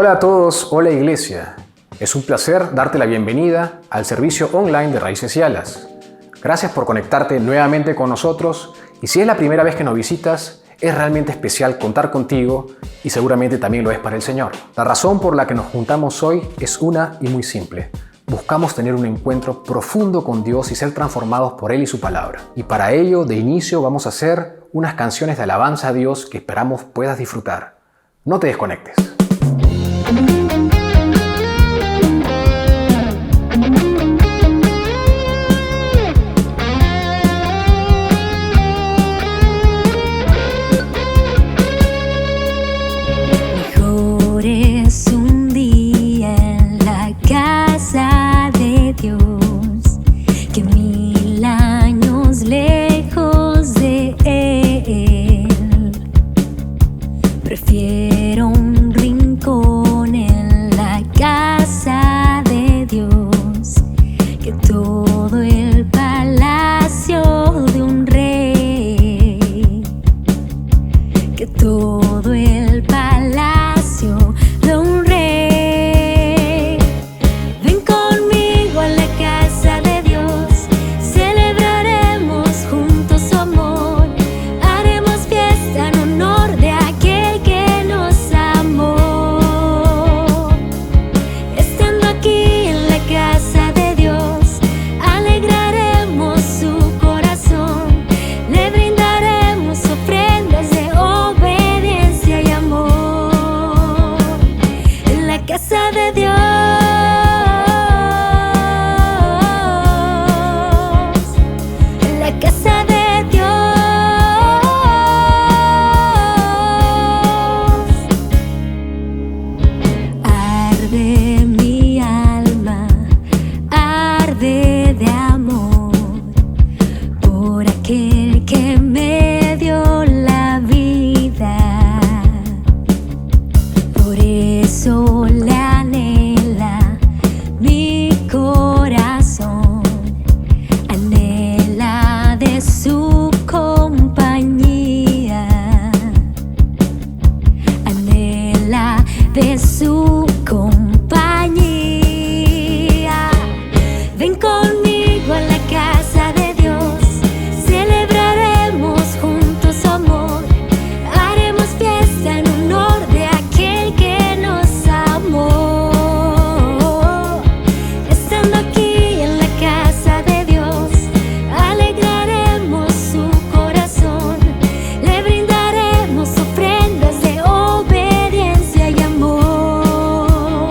Hola a todos, hola Iglesia. Es un placer darte la bienvenida al servicio online de Raíces y Alas. Gracias por conectarte nuevamente con nosotros y si es la primera vez que nos visitas, es realmente especial contar contigo y seguramente también lo es para el Señor. La razón por la que nos juntamos hoy es una y muy simple. Buscamos tener un encuentro profundo con Dios y ser transformados por Él y su palabra. Y para ello, de inicio, vamos a hacer unas canciones de alabanza a Dios que esperamos puedas disfrutar. No te desconectes. Mejor es un día en la casa de Dios que 1000 años lejos de Él. Prefiero un rincón en la casa de Dios que todo el palacio de un rey, que todo el palacio de un rey. Ven conmigo a la casa de Dios, celebraremos juntos su amor, haremos fiesta en honor de aquel que nos amó. Estando aquí en la casa de Dios, alegraremos su corazón, le brindaremos ofrendas de obediencia y amor. En la casa de Dios, en la casa de Dios, arde mi alma, arde de amor por aquel que me dio la vida. Por eso le anhela mi corazón, anhela de su compañía, anhela de su compañía. Ven conmigo a la casa de Dios, celebraremos juntos su amor, haremos fiesta en honor de aquel que nos amó. Estando aquí en la casa de Dios, alegraremos su corazón, le brindaremos ofrendas de obediencia y amor.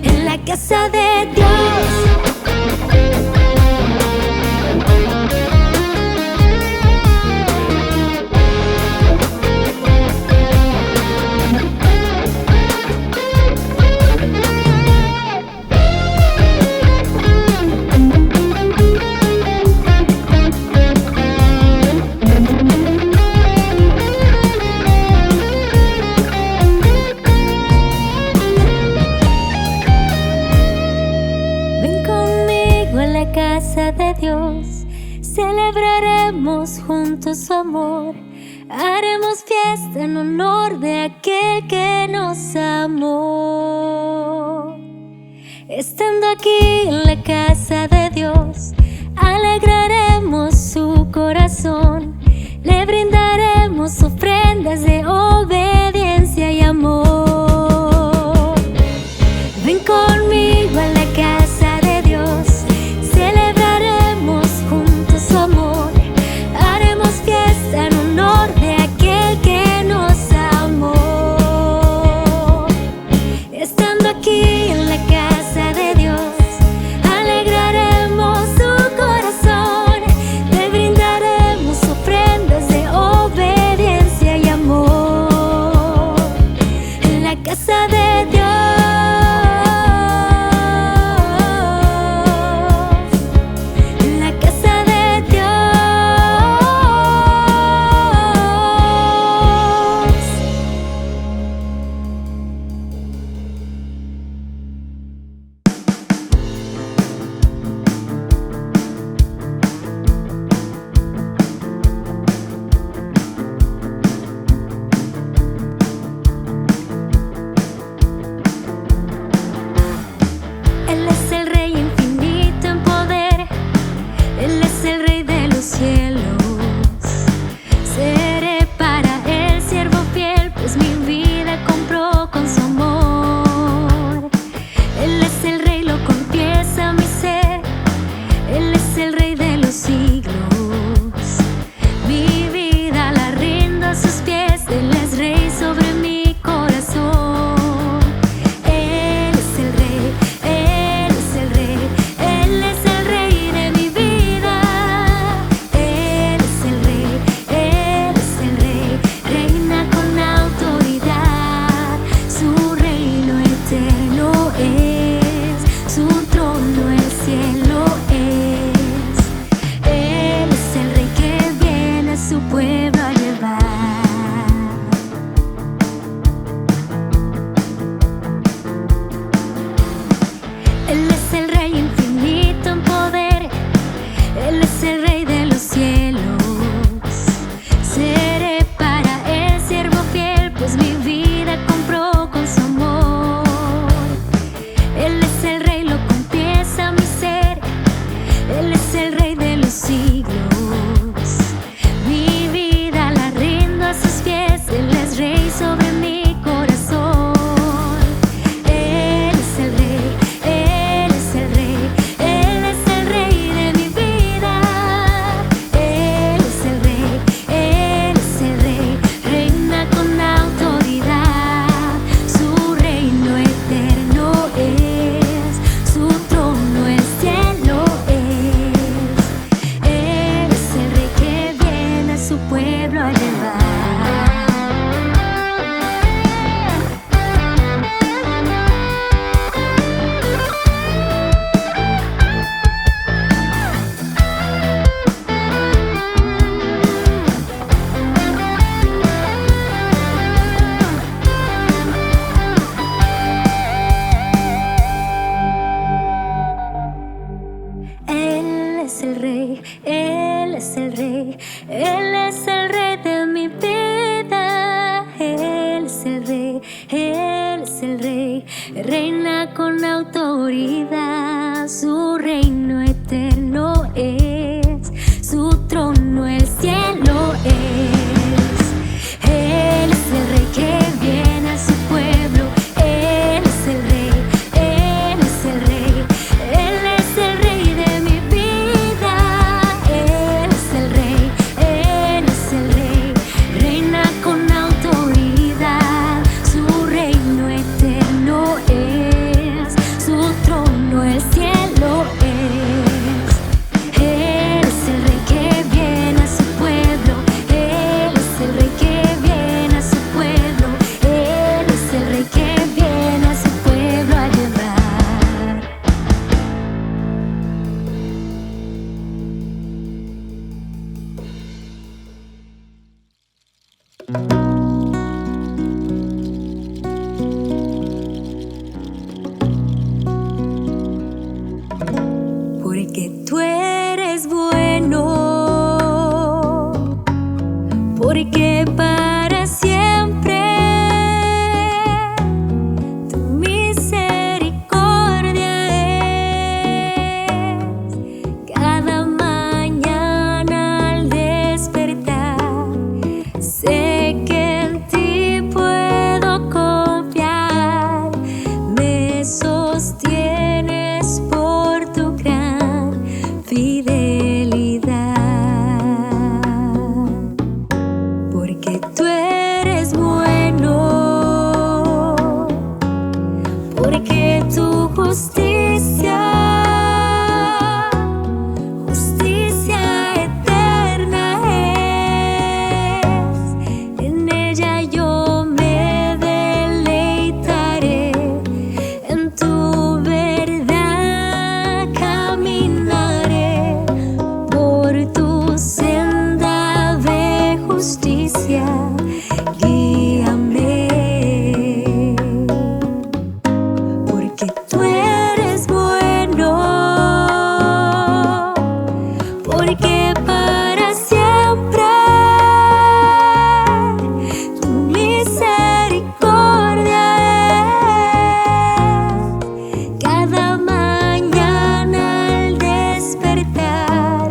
En la casa de Dios, ven conmigo a la casa de Dios, celebraremos juntos su amor, haremos fiesta en honor de aquel que nos amó. Estando aquí en la casa de Dios, alegraremos su corazón, le brindaremos ofrendas de obediencia y amor. Ven conmigo a la casa de Dios, celebraremos juntos su amor, haremos fiesta en honor de aquel que nos amó. Estando aquí en la casa de Dios, alegraremos su corazón, le brindaremos ofrendas de Rey, Él es el Rey, Él es el Rey de mi vida. Él es el Rey, Él es el Rey, reina con autoridad. Su reino eterno es, su trono el cielo es. Él es el Rey que viene a su pueblo. Él es el Rey, Él es el Rey, Él es el Rey de mi vida. Él es el Rey, Él es el Rey, reina con autoridad. Su reino eterno es, su trono el cielo es. Él es el Rey que viene a su pueblo. Él es el Rey que viene a su pueblo. Él es el Rey que viene a su pueblo a llevar. Porque tú eres bueno, porque para siempre tu misericordia es. Cada mañana al despertar, sé que en ti puedo confiar. Me sostienes por tu gran fidelidad. Porque tú eres bueno, porque tu justicia eterna es. En ella yo me deleitaré, en tu verdad caminaré, por tu senda de justicia guíame. Porque tú eres bueno, porque para siempre tu misericordia es. Cada mañana al despertar,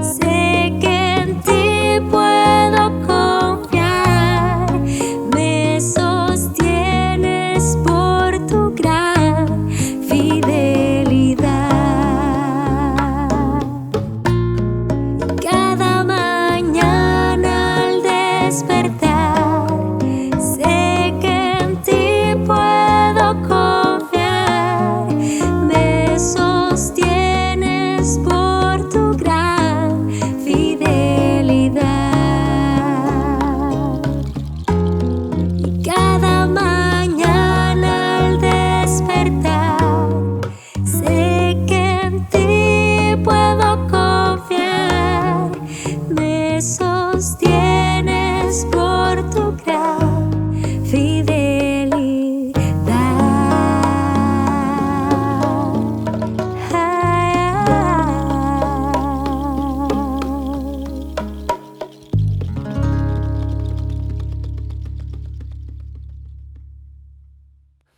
sé que en ti puedo confiar. Me sostienes por tu gran fidelidad. Cada mañana al despertar, sé que en ti puedo confiar. Me sostienes por tu gran fidelidad. Cada mañana al despertar, sé que en ti puedo confiar. Me sostienes por tu gran fidelidad.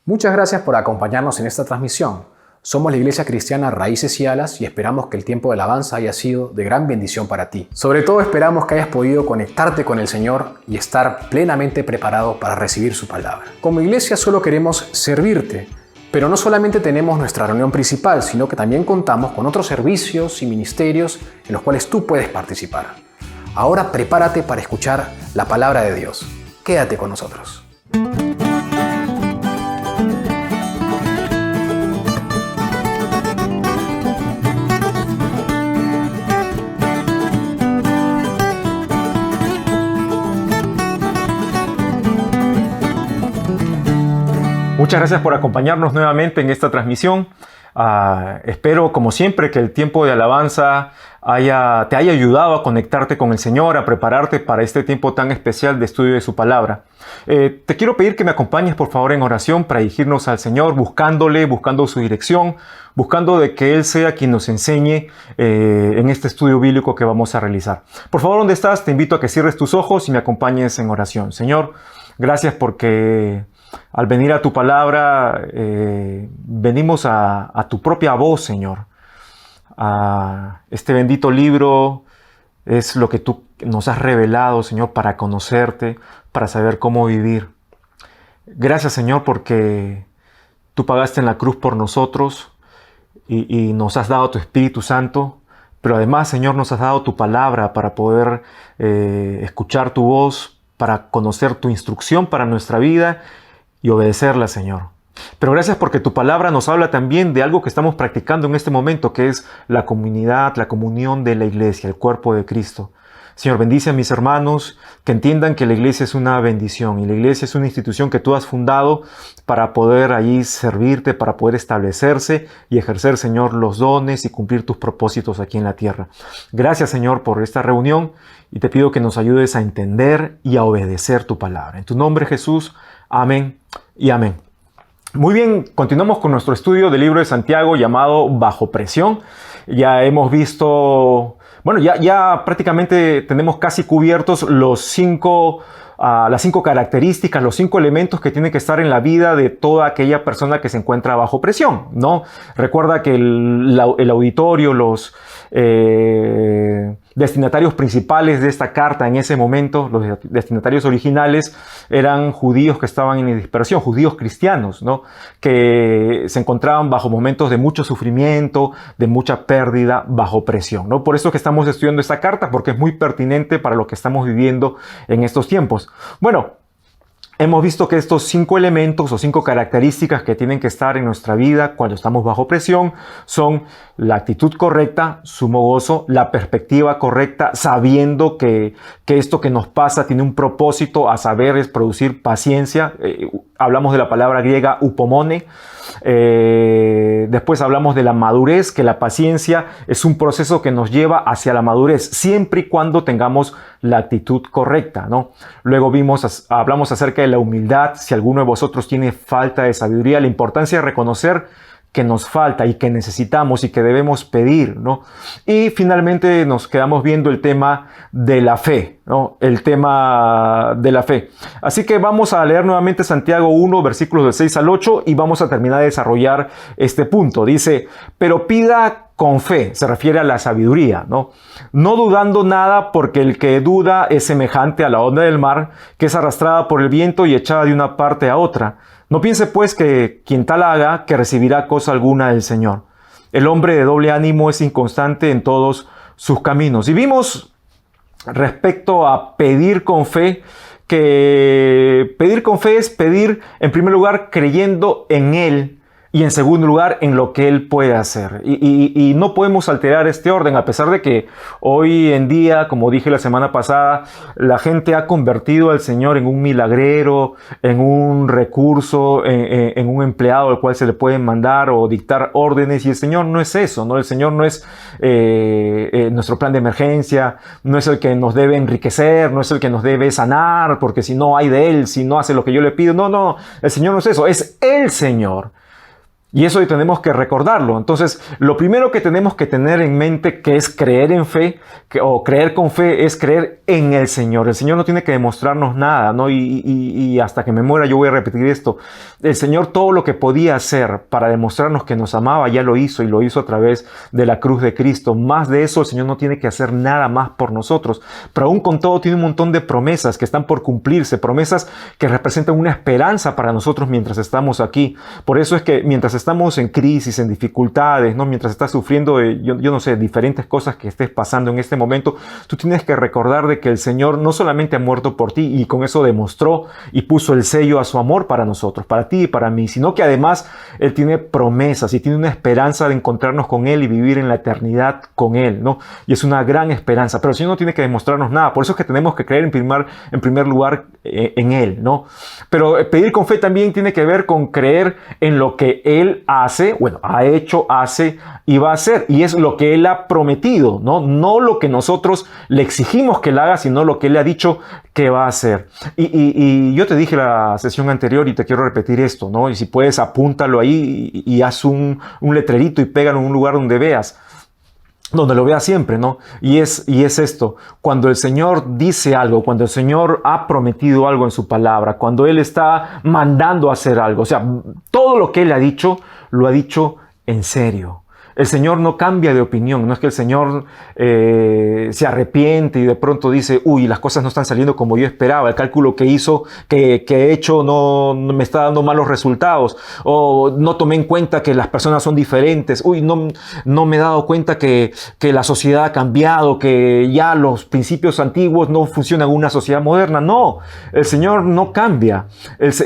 Muchas gracias por acompañarnos en esta transmisión. Somos la Iglesia Cristiana Raíces y Alas y esperamos que el tiempo de alabanza haya sido de gran bendición para ti. Sobre todo esperamos que hayas podido conectarte con el Señor y estar plenamente preparado para recibir su palabra. Como iglesia solo queremos servirte, pero no solamente tenemos nuestra reunión principal, sino que también contamos con otros servicios y ministerios en los cuales tú puedes participar. Ahora prepárate para escuchar la palabra de Dios. Quédate con nosotros. Muchas gracias por acompañarnos nuevamente en esta transmisión. Espero, como siempre, que el tiempo de alabanza te haya ayudado a conectarte con el Señor, a prepararte para este tiempo tan especial de estudio de su palabra. Te quiero pedir que me acompañes, por favor, en oración para dirigirnos al Señor, buscando su dirección, buscando de que Él sea quien nos enseñe en este estudio bíblico que vamos a realizar. Por favor, ¿dónde estás? Te invito a que cierres tus ojos y me acompañes en oración. Señor, gracias porque al venir a tu palabra, venimos a tu propia voz, Señor. Este bendito libro es lo que tú nos has revelado, Señor, para conocerte, para saber cómo vivir. Gracias, Señor, porque tú pagaste en la cruz por nosotros y nos has dado tu Espíritu Santo, pero además, Señor, nos has dado tu palabra para poder escuchar tu voz, para conocer tu instrucción para nuestra vida y obedecerla, Señor. Pero gracias porque tu palabra nos habla también de algo que estamos practicando en este momento, que es la comunidad, la comunión de la iglesia, el cuerpo de Cristo. Señor, bendice a mis hermanos, que entiendan que la iglesia es una bendición y la iglesia es una institución que tú has fundado para poder allí servirte, para poder establecerse y ejercer, Señor, los dones y cumplir tus propósitos aquí en la tierra. Gracias, Señor, por esta reunión y te pido que nos ayudes a entender y a obedecer tu palabra. En tu nombre, Jesús, amén y amén. Muy bien, continuamos con nuestro estudio del libro de Santiago llamado Bajo Presión. Ya hemos visto, bueno, ya prácticamente tenemos casi cubiertos las 5 características, los 5 elementos que tienen que estar en la vida de toda aquella persona que se encuentra bajo presión, ¿no? Recuerda que el auditorio, los destinatarios principales de esta carta en ese momento, los destinatarios originales, eran judíos que estaban en dispersión, judíos cristianos, ¿no? Que se encontraban bajo momentos de mucho sufrimiento, de mucha pérdida, bajo presión, ¿no? Por eso que estamos estudiando esta carta, porque es muy pertinente para lo que estamos viviendo en estos tiempos. Bueno, hemos visto que estos 5 elementos o 5 características que tienen que estar en nuestra vida cuando estamos bajo presión son la actitud correcta, sumo gozo, la perspectiva correcta, sabiendo que esto que nos pasa tiene un propósito, a saber, es producir paciencia. Hablamos de la palabra griega upomone. Después hablamos de la madurez, que la paciencia es un proceso que nos lleva hacia la madurez, siempre y cuando tengamos la actitud correcta, ¿no? Luego hablamos acerca de la humildad. Si alguno de vosotros tiene falta de sabiduría, la importancia de reconocer que nos falta y que necesitamos y que debemos pedir, ¿no? Y finalmente nos quedamos viendo el tema de la fe, ¿no? El tema de la fe. Así que vamos a leer nuevamente Santiago 1, versículos del 6 al 8 y vamos a terminar de desarrollar este punto. Dice, pero pida con fe, se refiere a la sabiduría, ¿no? No dudando nada, porque el que duda es semejante a la onda del mar, que es arrastrada por el viento y echada de una parte a otra. No piense pues que quien tal haga, que recibirá cosa alguna del Señor. El hombre de doble ánimo es inconstante en todos sus caminos. Y vimos respecto a pedir con fe, que pedir con fe es pedir en primer lugar creyendo en Él y en segundo lugar en lo que Él puede hacer. Y no podemos alterar este orden, a pesar de que hoy en día, como dije la semana pasada, la gente ha convertido al Señor en un milagrero, en un recurso, en un empleado al cual se le pueden mandar o dictar órdenes, y el Señor no es eso, ¿no? El Señor no es nuestro plan de emergencia, no es el que nos debe enriquecer, no es el que nos debe sanar, porque si no hay de Él, si no hace lo que yo le pido. No, el Señor no es eso, es el Señor. Y eso tenemos que recordarlo. Entonces, lo primero que tenemos que tener en mente, que es creer en fe, o creer con fe, es creer en el Señor. El Señor no tiene que demostrarnos nada, ¿no? Y hasta que me muera yo voy a repetir esto. El Señor todo lo que podía hacer para demostrarnos que nos amaba, ya lo hizo, y lo hizo a través de la cruz de Cristo. Más de eso, el Señor no tiene que hacer nada más por nosotros. Pero aún con todo tiene un montón de promesas que están por cumplirse, promesas que representan una esperanza para nosotros mientras estamos aquí. Por eso es que mientras estamos en crisis, en dificultades, ¿no? Mientras estás sufriendo yo no sé, diferentes cosas que estés pasando en este momento, tú tienes que recordar de que el Señor no solamente ha muerto por ti y con eso demostró y puso el sello a su amor para nosotros, para ti y para mí, sino que además Él tiene promesas y tiene una esperanza de encontrarnos con Él y vivir en la eternidad con Él, ¿no? Y es una gran esperanza, pero el Señor no tiene que demostrarnos nada. Por eso es que tenemos que creer en primer lugar en Él, ¿no? Pero pedir con fe también tiene que ver con creer en lo que Él Él hace, bueno, ha hecho, hace y va a hacer. Y es lo que Él ha prometido, ¿no? No lo que nosotros le exigimos que Él haga, sino lo que Él ha dicho que va a hacer. Y yo te dije la sesión anterior y te quiero repetir esto, ¿no? Y si puedes, apúntalo ahí y haz un letrerito y pégalo en un lugar donde veas. Donde lo vea siempre, ¿no? Y es esto, cuando el Señor dice algo, cuando el Señor ha prometido algo en su palabra, cuando Él está mandando a hacer algo, o sea, todo lo que Él ha dicho, lo ha dicho en serio. El Señor no cambia de opinión, no es que el Señor se arrepiente y de pronto dice, uy, las cosas no están saliendo como yo esperaba, el cálculo que he hecho no me está dando malos resultados, o no tomé en cuenta que las personas son diferentes, uy, no me he dado cuenta que la sociedad ha cambiado, que ya los principios antiguos no funcionan en una sociedad moderna. No, el Señor no cambia.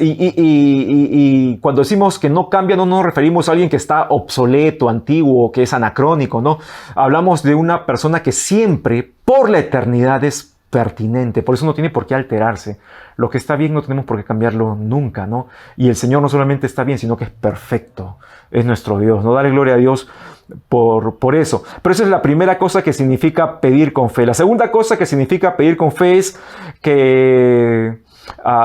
Y cuando decimos que no cambia, no nos referimos a alguien que está obsoleto, antiguo, que es anacrónico, ¿no? Hablamos de una persona que siempre, por la eternidad, es pertinente. Por eso no tiene por qué alterarse. Lo que está bien no tenemos por qué cambiarlo nunca, ¿no? Y el Señor no solamente está bien, sino que es perfecto. Es nuestro Dios, ¿no? Dale gloria a Dios por eso. Pero esa es la primera cosa que significa pedir con fe. La segunda cosa que significa pedir con fe es que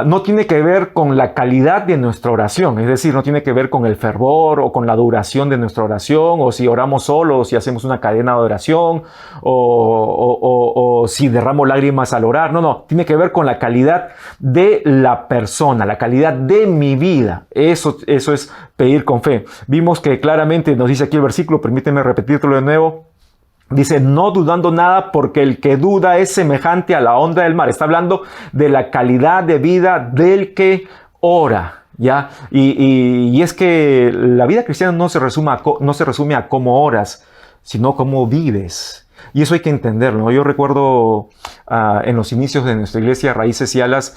no tiene que ver con la calidad de nuestra oración, es decir, no tiene que ver con el fervor o con la duración de nuestra oración, o si oramos solos, o si hacemos una cadena de oración, o si derramo lágrimas al orar. No, tiene que ver con la calidad de la persona, la calidad de mi vida. Eso es pedir con fe. Vimos que claramente nos dice aquí el versículo, permíteme repetírtelo de nuevo. Dice, no dudando nada, porque el que duda es semejante a la onda del mar. Está hablando de la calidad de vida del que ora, ¿ya? Y es que la vida cristiana no se resume a cómo oras, sino cómo vives. Y eso hay que entenderlo, ¿no? Yo recuerdo en los inicios de nuestra iglesia, Raíces y Alas,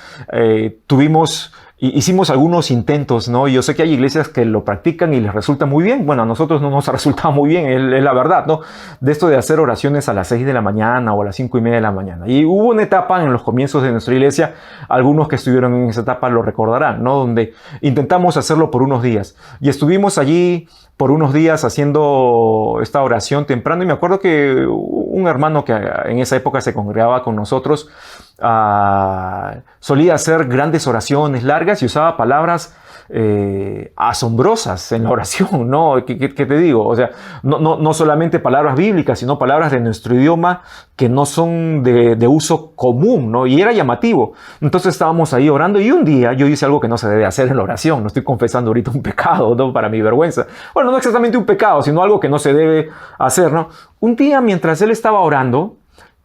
hicimos algunos intentos, ¿no? Y yo sé que hay iglesias que lo practican y les resulta muy bien. Bueno, a nosotros no nos ha resultado muy bien, es la verdad, ¿no? De esto de hacer oraciones a las 6 de la mañana o a las 5:30 de la mañana. Y hubo una etapa en los comienzos de nuestra iglesia, algunos que estuvieron en esa etapa lo recordarán, ¿no? Donde intentamos hacerlo por unos días. Y estuvimos allí por unos días haciendo esta oración temprano. Y me acuerdo que un hermano que en esa época se congregaba con nosotros, solía hacer grandes oraciones largas y usaba palabras asombrosas en la oración, ¿no? ¿Qué te digo? O sea, no solamente palabras bíblicas, sino palabras de nuestro idioma que no son de uso común, ¿no? Y era llamativo. Entonces estábamos ahí orando y un día yo hice algo que no se debe hacer en la oración. No estoy confesando ahorita un pecado, ¿no? Para mi vergüenza. Bueno, no exactamente un pecado, sino algo que no se debe hacer, ¿no? Un día, mientras él estaba orando,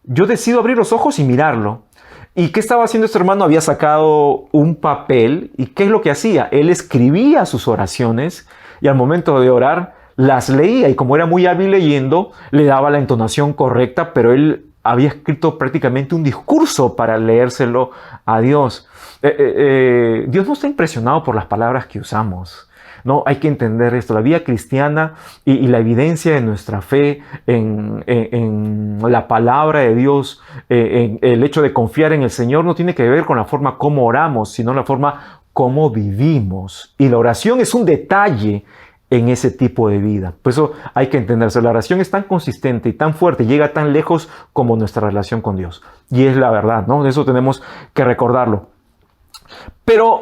yo decido abrir los ojos y mirarlo. ¿Y qué estaba haciendo este hermano? Había sacado un papel. ¿Y qué es lo que hacía? Él escribía sus oraciones y al momento de orar las leía. Y como era muy hábil leyendo, le daba la entonación correcta, pero él había escrito prácticamente un discurso para leérselo a Dios. Dios no está impresionado por las palabras que usamos. No, hay que entender esto. La vida cristiana y la evidencia de nuestra fe en la palabra de Dios, en el hecho de confiar en el Señor, no tiene que ver con la forma como oramos, sino la forma como vivimos. Y la oración es un detalle en ese tipo de vida. Por eso hay que entenderse. La oración es tan consistente y tan fuerte, llega tan lejos como nuestra relación con Dios. Y es la verdad, ¿no? Eso tenemos que recordarlo. Pero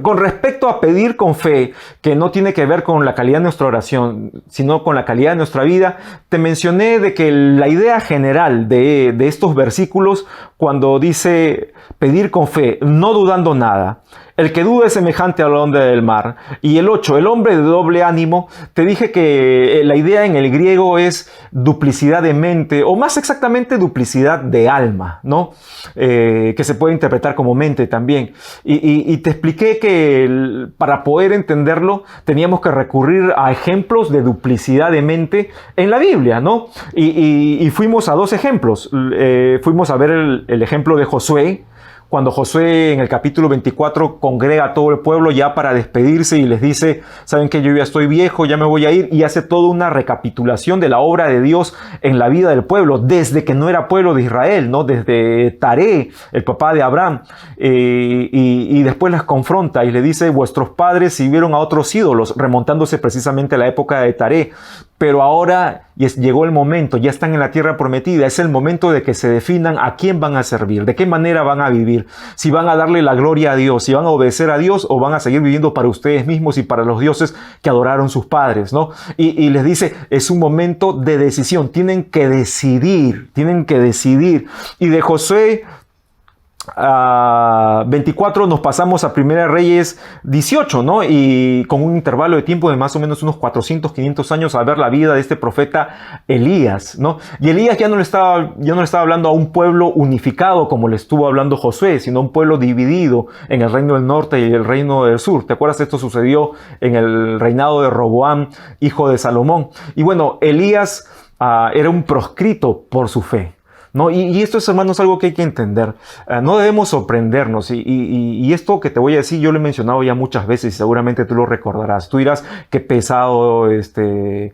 con respecto a pedir con fe, que no tiene que ver con la calidad de nuestra oración, sino con la calidad de nuestra vida, te mencioné de que la idea general de estos versículos, cuando dice pedir con fe, no dudando nada, el que duda es semejante a la onda del mar. Y el 8, el hombre de doble ánimo, te dije que la idea en el griego es duplicidad de mente, o más exactamente duplicidad de alma, ¿no? Que se puede interpretar como mente también. Y te expliqué que para poder entenderlo teníamos que recurrir a ejemplos de duplicidad de mente en la Biblia, ¿no? Y fuimos a dos ejemplos. Fuimos a ver el ejemplo de Josué, Cuando Josué en el capítulo 24 congrega a todo el pueblo ya para despedirse y les dice, saben que yo ya estoy viejo, ya me voy a ir, y hace toda una recapitulación de la obra de Dios en la vida del pueblo, desde que no era pueblo de Israel, ¿no? Desde Taré, el papá de Abraham, y después les confronta y le dice, vuestros padres sirvieron a otros ídolos, remontándose precisamente a la época de Taré. Pero ahora llegó el momento, ya están en la tierra prometida, es el momento de que se definan a quién van a servir, de qué manera van a vivir, si van a darle la gloria a Dios, si van a obedecer a Dios o van a seguir viviendo para ustedes mismos y para los dioses que adoraron sus padres, ¿no? Y les dice, es un momento de decisión, tienen que decidir. Y de Josué 24 nos pasamos a 1 Reyes 18, ¿no? Y con un intervalo de tiempo de más o menos unos 400, 500 años a ver la vida de este profeta Elías, ¿no? Y Elías ya no le estaba hablando a un pueblo unificado como le estuvo hablando Josué, sino a un pueblo dividido en el reino del norte y el reino del sur. ¿Te acuerdas? Esto sucedió en el reinado de Roboam, hijo de Salomón. Y bueno, Elías era un proscrito por su fe, ¿no? Y esto es, hermanos, algo que hay que entender. No debemos sorprendernos. Y esto que te voy a decir, yo lo he mencionado ya muchas veces y seguramente tú lo recordarás. Tú dirás, qué pesado este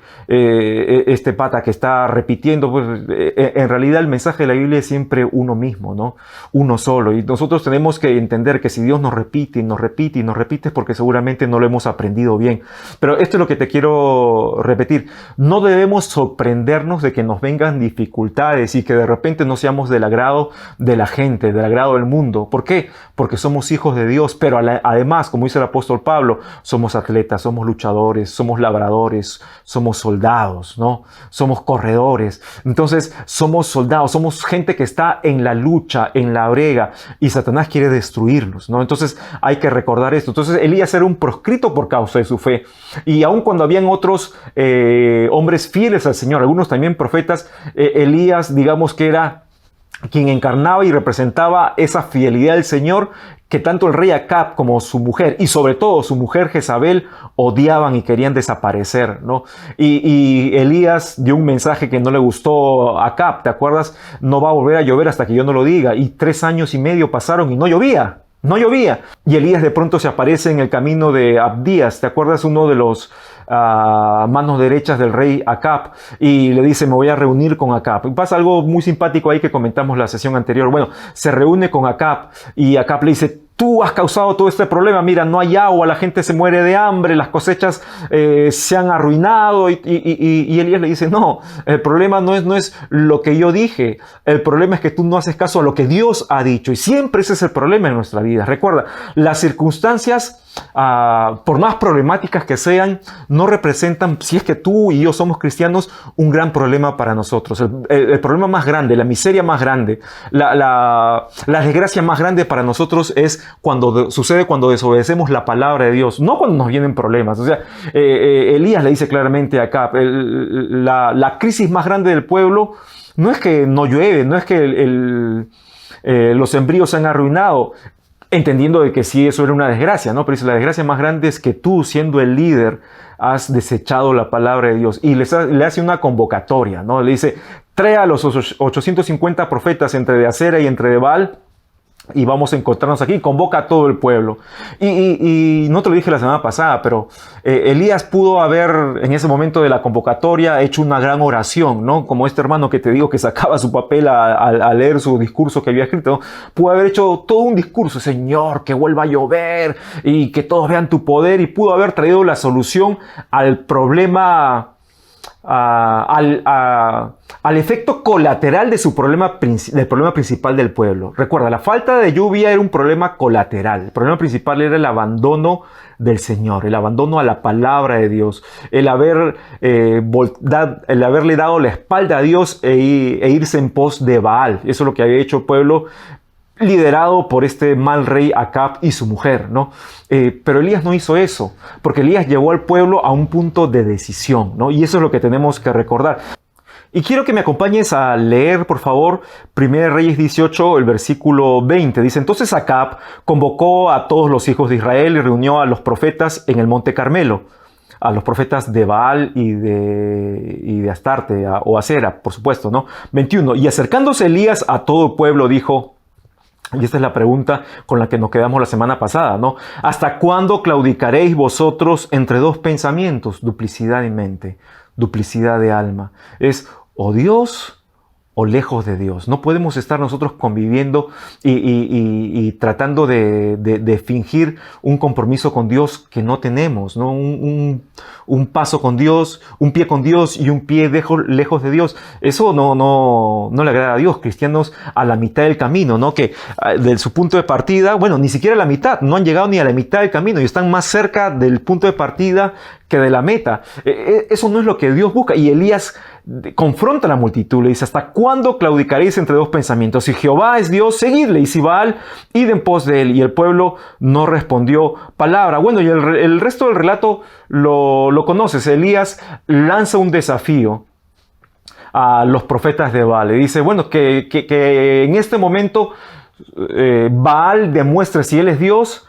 pata que está repitiendo. Pues, en realidad el mensaje de la Biblia es siempre uno mismo, ¿no? Uno solo. Y nosotros tenemos que entender que si Dios nos repite y nos repite y nos repite es porque seguramente no lo hemos aprendido bien. Pero esto es lo que te quiero repetir. No debemos sorprendernos de que nos vengan dificultades y que de repente no seamos del agrado de la gente, del agrado del mundo. ¿Por qué? Porque somos hijos de Dios, pero además, como dice el apóstol Pablo, somos atletas, somos luchadores, somos labradores, somos soldados, ¿no? Somos corredores. Entonces, somos soldados, somos gente que está en la lucha, en la brega, y Satanás quiere destruirlos, ¿no? Entonces, hay que recordar esto. Entonces, Elías era un proscrito por causa de su fe. Y aun cuando habían otros hombres fieles al Señor, algunos también profetas, Elías, digamos que era quien encarnaba y representaba esa fidelidad del Señor que tanto el rey Acab como su mujer, y sobre todo su mujer Jezabel, odiaban y querían desaparecer, ¿no? Y Elías dio un mensaje que no le gustó a Acab, ¿te acuerdas? No va a volver a llover hasta que yo no lo diga. Y 3 años y medio pasaron y no llovía. Y Elías de pronto se aparece en el camino de Abdías, ¿te acuerdas? Uno de los manos derechas del rey Acab, y le dice, me voy a reunir con Acab. Y pasa algo muy simpático ahí que comentamos la sesión anterior. Bueno, se reúne con Acab y Acab le dice, tú has causado todo este problema, mira, no hay agua, la gente se muere de hambre, las cosechas se han arruinado, y Elías le dice, no, el problema no es lo que yo dije, el problema es que tú no haces caso a lo que Dios ha dicho, y siempre ese es el problema en nuestra vida. Recuerda, las circunstancias, por más problemáticas que sean, no representan, si es que tú y yo somos cristianos, un gran problema para nosotros. El problema más grande, la miseria más grande, la desgracia más grande para nosotros es sucede cuando desobedecemos la palabra de Dios, no cuando nos vienen problemas. O sea, Elías le dice claramente acá, la crisis más grande del pueblo no es que no llueve, no es que los sembríos se han arruinado, entendiendo de que sí, eso era una desgracia, ¿no? Pero dice, la desgracia más grande es que tú, siendo el líder, has desechado la palabra de Dios. Y le hace una convocatoria, ¿no? Le dice, trae a los 850 profetas entre de Acera y entre de Baal, y vamos a encontrarnos aquí, convoca a todo el pueblo. Y no te lo dije la semana pasada, pero Elías pudo haber, en ese momento de la convocatoria, hecho una gran oración, ¿no? Como este hermano que te digo que sacaba su papel a leer su discurso que había escrito, ¿no? Pudo haber hecho todo un discurso, Señor, que vuelva a llover y que todos vean tu poder, y pudo haber traído la solución al problema, al efecto colateral de del problema principal del pueblo. Recuerda, la falta de lluvia era un problema colateral. El problema principal era el abandono del Señor, el abandono a la palabra de Dios, el haberle dado la espalda a Dios e irse en pos de Baal. Eso es lo que había hecho el pueblo, liderado por este mal rey Acab y su mujer, ¿no? Pero Elías no hizo eso, porque Elías llevó al pueblo a un punto de decisión, ¿no? Y eso es lo que tenemos que recordar. Y quiero que me acompañes a leer, por favor, 1 Reyes 18, el versículo 20. Dice, entonces Acab convocó a todos los hijos de Israel y reunió a los profetas en el monte Carmelo, a los profetas de Baal y de Astarte, o Acera, por supuesto, ¿no? 21. Y acercándose Elías a todo el pueblo, dijo, Y esta es la pregunta con la que nos quedamos la semana pasada, ¿no? ¿Hasta cuándo claudicaréis vosotros entre dos pensamientos? Duplicidad de mente, duplicidad de alma. Es o Dios o lejos de Dios. No podemos estar nosotros conviviendo y tratando de fingir un compromiso con Dios que no tenemos, ¿no? Un paso con Dios, un pie con Dios y un pie lejos de Dios. Eso no le agrada a Dios. Cristianos a la mitad del camino, ¿no? Que de su punto de partida, bueno, ni siquiera a la mitad, no han llegado ni a la mitad del camino y están más cerca del punto de partida que de la meta. Eso no es lo que Dios busca. Y Elías confronta a la multitud, le dice: ¿hasta cuándo claudicaréis entre dos pensamientos? Si Jehová es Dios, seguidle, y si Baal, id en pos de él. Y el pueblo no respondió palabra. Bueno, y el resto del relato lo conoces. Elías lanza un desafío a los profetas de Baal. Le dice, bueno, que en este momento Baal demuestre si él es Dios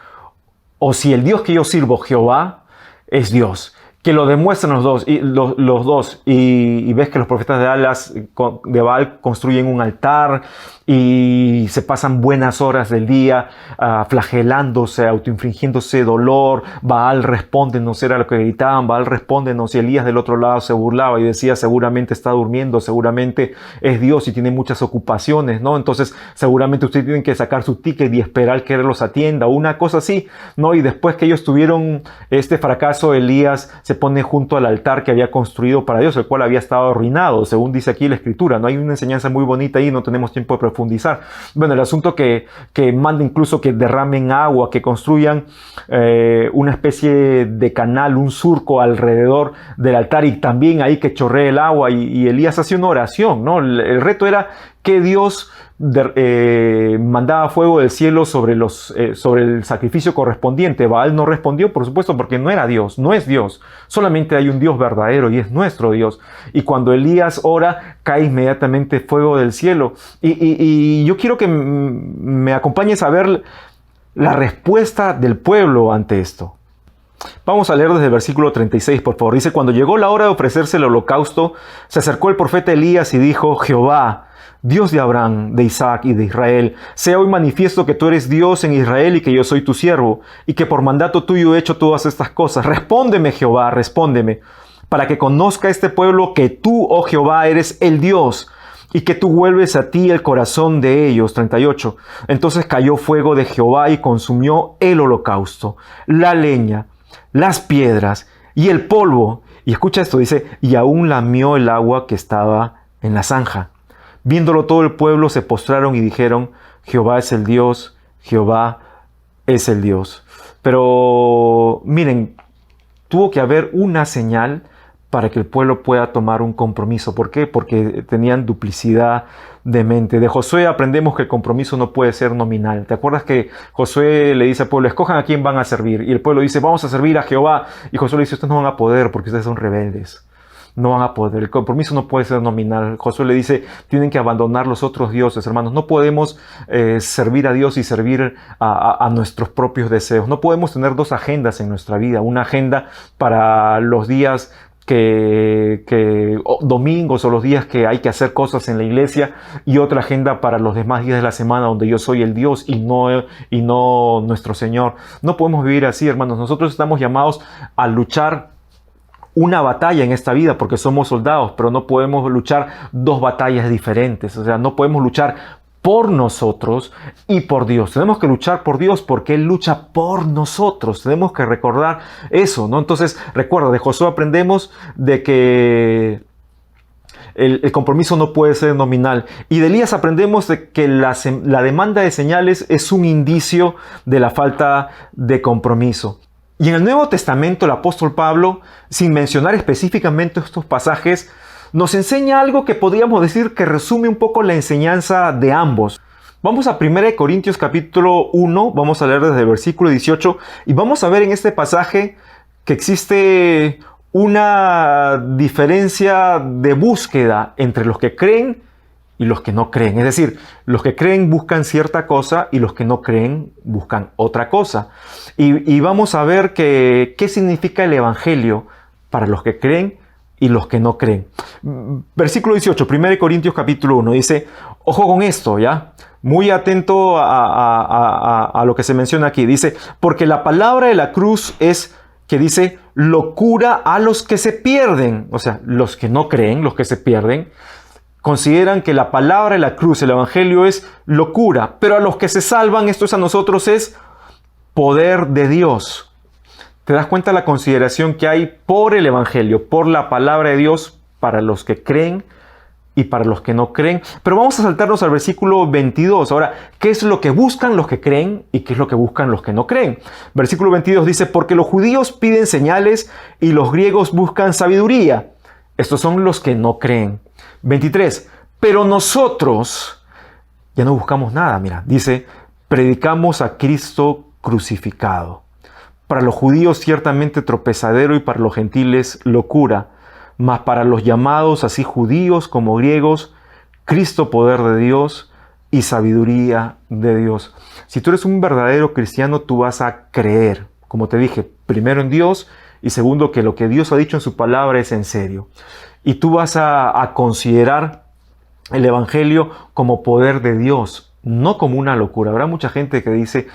o si el Dios que yo sirvo, Jehová, es Dios. Que lo demuestren los dos. Y ves que los profetas de Baal construyen un altar y se pasan buenas horas del día flagelándose, autoinfringiéndose dolor. Baal, respóndenos, era lo que gritaban. Baal, respóndenos. Y Elías del otro lado se burlaba y decía: seguramente está durmiendo, seguramente es Dios y tiene muchas ocupaciones, ¿no? Entonces seguramente ustedes tienen que sacar su ticket y esperar que él los atienda, una cosa así, ¿no? Y después que ellos tuvieron este fracaso, Elías se pone junto al altar que había construido para Dios, el cual había estado arruinado, según dice aquí la escritura. No hay una enseñanza muy bonita ahí, no tenemos tiempo de profundizar. Bueno, el asunto que manda incluso que derramen agua, que construyan una especie de canal, un surco alrededor del altar, y también ahí que chorree el agua, y Elías hace una oración, ¿no? El reto era que Dios mandaba fuego del cielo sobre el sacrificio correspondiente. Baal no respondió, por supuesto, porque no era Dios, no es Dios. Solamente hay un Dios verdadero y es nuestro Dios. Y cuando Elías ora, cae inmediatamente fuego del cielo. Y yo quiero que me acompañes a ver la respuesta del pueblo ante esto. Vamos a leer desde el versículo 36, por favor. Dice: cuando llegó la hora de ofrecerse el holocausto, se acercó el profeta Elías y dijo: Jehová, Dios de Abraham, de Isaac y de Israel, sea hoy manifiesto que tú eres Dios en Israel y que yo soy tu siervo, y que por mandato tuyo he hecho todas estas cosas. Respóndeme, Jehová, respóndeme, para que conozca este pueblo que tú, oh Jehová, eres el Dios, y que tú vuelves a ti el corazón de ellos. 38. Entonces cayó fuego de Jehová y consumió el holocausto, la leña, las piedras y el polvo. Y escucha esto, dice: y aún lamió el agua que estaba en la zanja. Viéndolo todo el pueblo se postraron y dijeron: Jehová es el Dios, Jehová es el Dios. Pero miren, tuvo que haber una señal para que el pueblo pueda tomar un compromiso. ¿Por qué? Porque tenían duplicidad de mente. De Josué aprendemos que el compromiso no puede ser nominal. ¿Te acuerdas que Josué le dice al pueblo: escojan a quién van a servir? Y el pueblo dice: vamos a servir a Jehová. Y Josué le dice: ustedes no van a poder porque ustedes son rebeldes. No van a poder. El compromiso no puede ser nominal. Josué le dice: tienen que abandonar los otros dioses, hermanos. No podemos servir a Dios y servir a nuestros propios deseos. No podemos tener dos agendas en nuestra vida. Una agenda para los días domingos o los días que hay que hacer cosas en la iglesia, y otra agenda para los demás días de la semana donde yo soy el Dios y no nuestro Señor. No podemos vivir así, hermanos. Nosotros estamos llamados a luchar una batalla en esta vida porque somos soldados, pero no podemos luchar dos batallas diferentes. O sea, no podemos luchar por nosotros y por Dios. Tenemos que luchar por Dios porque Él lucha por nosotros. Tenemos que recordar eso, ¿no? Entonces, recuerda, de Josué aprendemos de que el compromiso no puede ser nominal. Y de Elías aprendemos de que la demanda de señales es un indicio de la falta de compromiso. Y en el Nuevo Testamento el apóstol Pablo, sin mencionar específicamente estos pasajes, nos enseña algo que podríamos decir que resume un poco la enseñanza de ambos. Vamos a 1 Corintios capítulo 1, vamos a leer desde el versículo 18 y vamos a ver en este pasaje que existe una diferencia de búsqueda entre los que creen y los que no creen. Es decir, los que creen buscan cierta cosa y los que no creen buscan otra cosa. Y vamos a ver qué significa el Evangelio para los que creen y los que no creen. Versículo 18, 1 Corintios capítulo 1, dice: ojo con esto, ¿ya? muy atento a lo que se menciona aquí. Dice, porque la palabra de la cruz es, que dice, locura a los que se pierden. O sea, los que no creen, los que se pierden, consideran que la palabra de la cruz, el evangelio, es locura. Pero a los que se salvan, esto es a nosotros, es poder de Dios. ¿Te das cuenta de la consideración que hay por el evangelio, por la palabra de Dios, para los que creen y para los que no creen? Pero vamos a saltarnos al versículo 22. Ahora, ¿qué es lo que buscan los que creen y qué es lo que buscan los que no creen? Versículo 22 dice, porque los judíos piden señales y los griegos buscan sabiduría. Estos son los que no creen. 23, pero nosotros ya no buscamos nada, mira, dice, predicamos a Cristo crucificado. Para los judíos ciertamente tropezadero y para los gentiles locura, mas para los llamados, así judíos como griegos, Cristo poder de Dios y sabiduría de Dios. Si tú eres un verdadero cristiano, tú vas a creer, como te dije, primero en Dios y segundo que lo que Dios ha dicho en su palabra es en serio. Y tú vas a considerar el evangelio como poder de Dios, no como una locura. Habrá mucha gente que dice,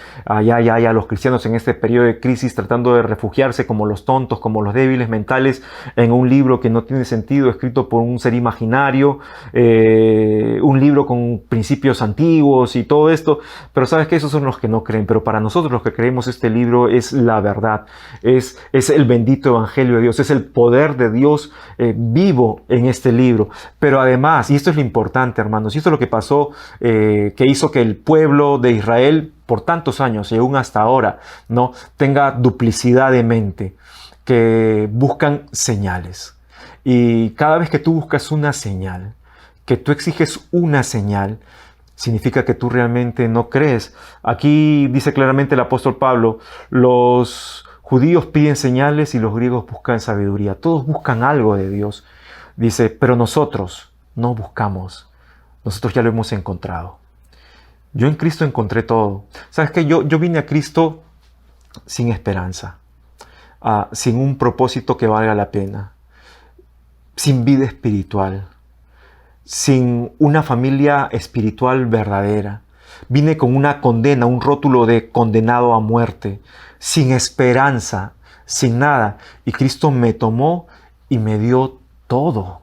ya, los cristianos en este periodo de crisis tratando de refugiarse como los tontos, como los débiles mentales, en un libro que no tiene sentido, escrito por un ser imaginario, un libro con principios antiguos y todo esto. Pero sabes que esos son los que no creen. Pero para nosotros los que creemos, este libro es la verdad, es el bendito evangelio de Dios, es el poder de Dios vivo en este libro. Pero además, y esto es lo importante, hermanos, y esto es lo que pasó, que hizo que el pueblo de Israel por tantos años y aún hasta ahora no tenga duplicidad de mente, que buscan señales. Y cada vez que tú buscas una señal, que tú exiges una señal, significa que tú realmente no crees. Aquí dice claramente el apóstol Pablo, los judíos piden señales y los griegos buscan sabiduría. Todos buscan algo de Dios. Dice, pero nosotros no buscamos. Nosotros ya lo hemos encontrado. Yo en Cristo encontré todo. ¿Sabes qué? Yo vine a Cristo sin esperanza, sin un propósito que valga la pena, sin vida espiritual, sin una familia espiritual verdadera. Vine con una condena, un rótulo de condenado a muerte, sin esperanza, sin nada. Y Cristo me tomó y me dio todo.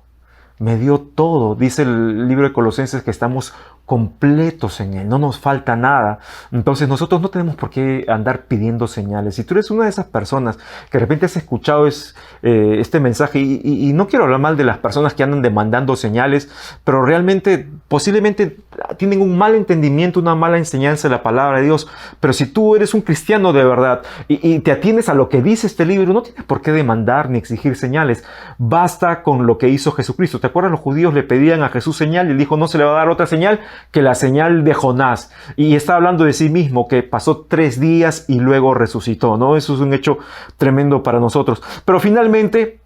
Me dio todo. Dice el libro de Colosenses que estamos completos en Él, no nos falta nada. Entonces nosotros no tenemos por qué andar pidiendo señales. Si tú eres una de esas personas que de repente has escuchado este mensaje, y no quiero hablar mal de las personas que andan demandando señales, pero realmente posiblemente tienen un mal entendimiento, una mala enseñanza de la palabra de Dios. Pero si tú eres un cristiano de verdad y te atienes a lo que dice este libro, no tienes por qué demandar ni exigir señales. Basta con lo que hizo Jesucristo. ¿Te acuerdas? Los judíos le pedían a Jesús señal y él dijo, no se le va a dar otra señal que la señal de Jonás. Y está hablando de sí mismo, que pasó 3 días y luego resucitó, ¿no? Eso es un hecho tremendo para nosotros. Pero finalmente,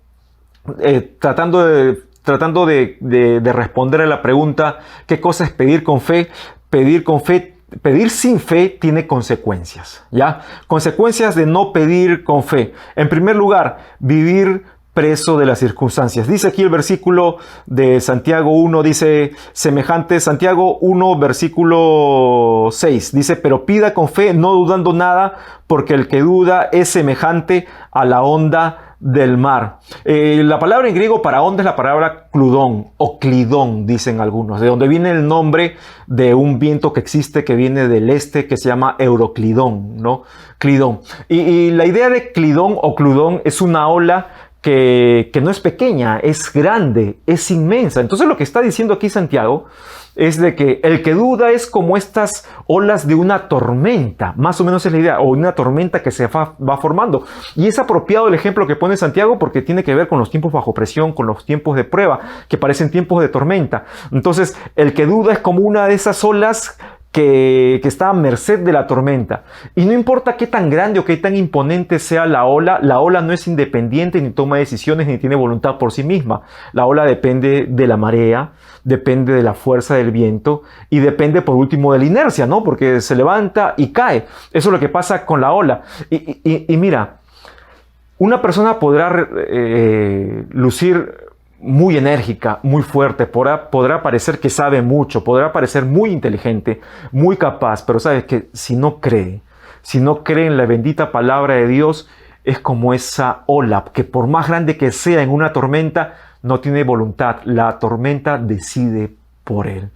tratando de responder a la pregunta, ¿qué cosa es pedir con fe? Pedir sin fe tiene consecuencias, ¿ya? Consecuencias de no pedir con fe. En primer lugar, vivir preso de las circunstancias. Dice aquí el versículo de Santiago 1, dice semejante, Santiago 1, versículo 6, dice, pero pida con fe, no dudando nada, porque el que duda es semejante a la onda del mar. La palabra en griego para onda es la palabra cludón o clidón, dicen algunos, de donde viene el nombre de un viento que existe, que viene del este, que se llama Euroclidón, ¿no? Clidón. Y la idea de clidón o cludón es una ola que no es pequeña, es grande, es inmensa. Entonces lo que está diciendo aquí Santiago es de que el que duda es como estas olas de una tormenta, más o menos es la idea, o una tormenta que se va formando. Y es apropiado el ejemplo que pone Santiago porque tiene que ver con los tiempos bajo presión, con los tiempos de prueba, que parecen tiempos de tormenta. Entonces el que duda es como una de esas olas que está a merced de la tormenta. Y no importa qué tan grande o qué tan imponente sea la ola no es independiente, ni toma decisiones, ni tiene voluntad por sí misma. La ola depende de la marea, depende de la fuerza del viento y depende por último de la inercia, ¿no? Porque se levanta y cae. Eso es lo que pasa con la ola. Y mira, una persona podrá lucir muy enérgica, muy fuerte, podrá parecer que sabe mucho, podrá parecer muy inteligente, muy capaz, pero sabes que si no cree en la bendita palabra de Dios, es como esa ola que por más grande que sea en una tormenta, no tiene voluntad. La tormenta decide por él.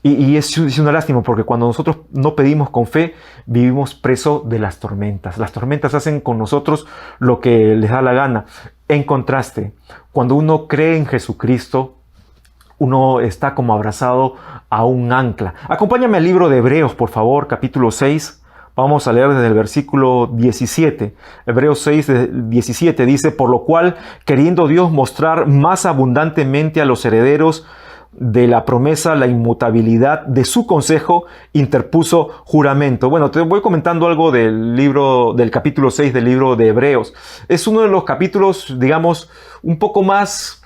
Y es una lástima porque cuando nosotros no pedimos con fe, vivimos presos de las tormentas. Las tormentas hacen con nosotros lo que les da la gana. En contraste, cuando uno cree en Jesucristo, uno está como abrazado a un ancla. Acompáñame al libro de Hebreos, por favor, capítulo 6. Vamos a leer desde el versículo 17. Hebreos 6, 17 dice: por lo cual, queriendo Dios mostrar más abundantemente a los herederos de la promesa la inmutabilidad de su consejo, interpuso juramento. Bueno, te voy comentando algo del capítulo 6 del libro de Hebreos. Es uno de los capítulos, digamos, un poco más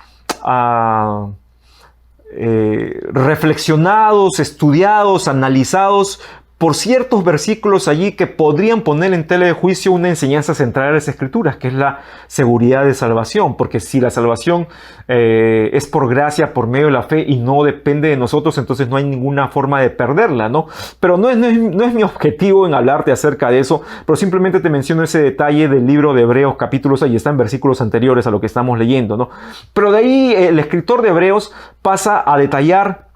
reflexionados, estudiados, analizados por ciertos versículos allí que podrían poner en tela de juicio una enseñanza central de las Escrituras, que es la seguridad de salvación. Porque si la salvación es por gracia, por medio de la fe y no depende de nosotros, entonces no hay ninguna forma de perderla, ¿no? Pero no es mi objetivo en hablarte acerca de eso, pero simplemente te menciono ese detalle del libro de Hebreos capítulo 6, y está en versículos anteriores a lo que estamos leyendo, ¿no? Pero de ahí el escritor de Hebreos pasa a detallar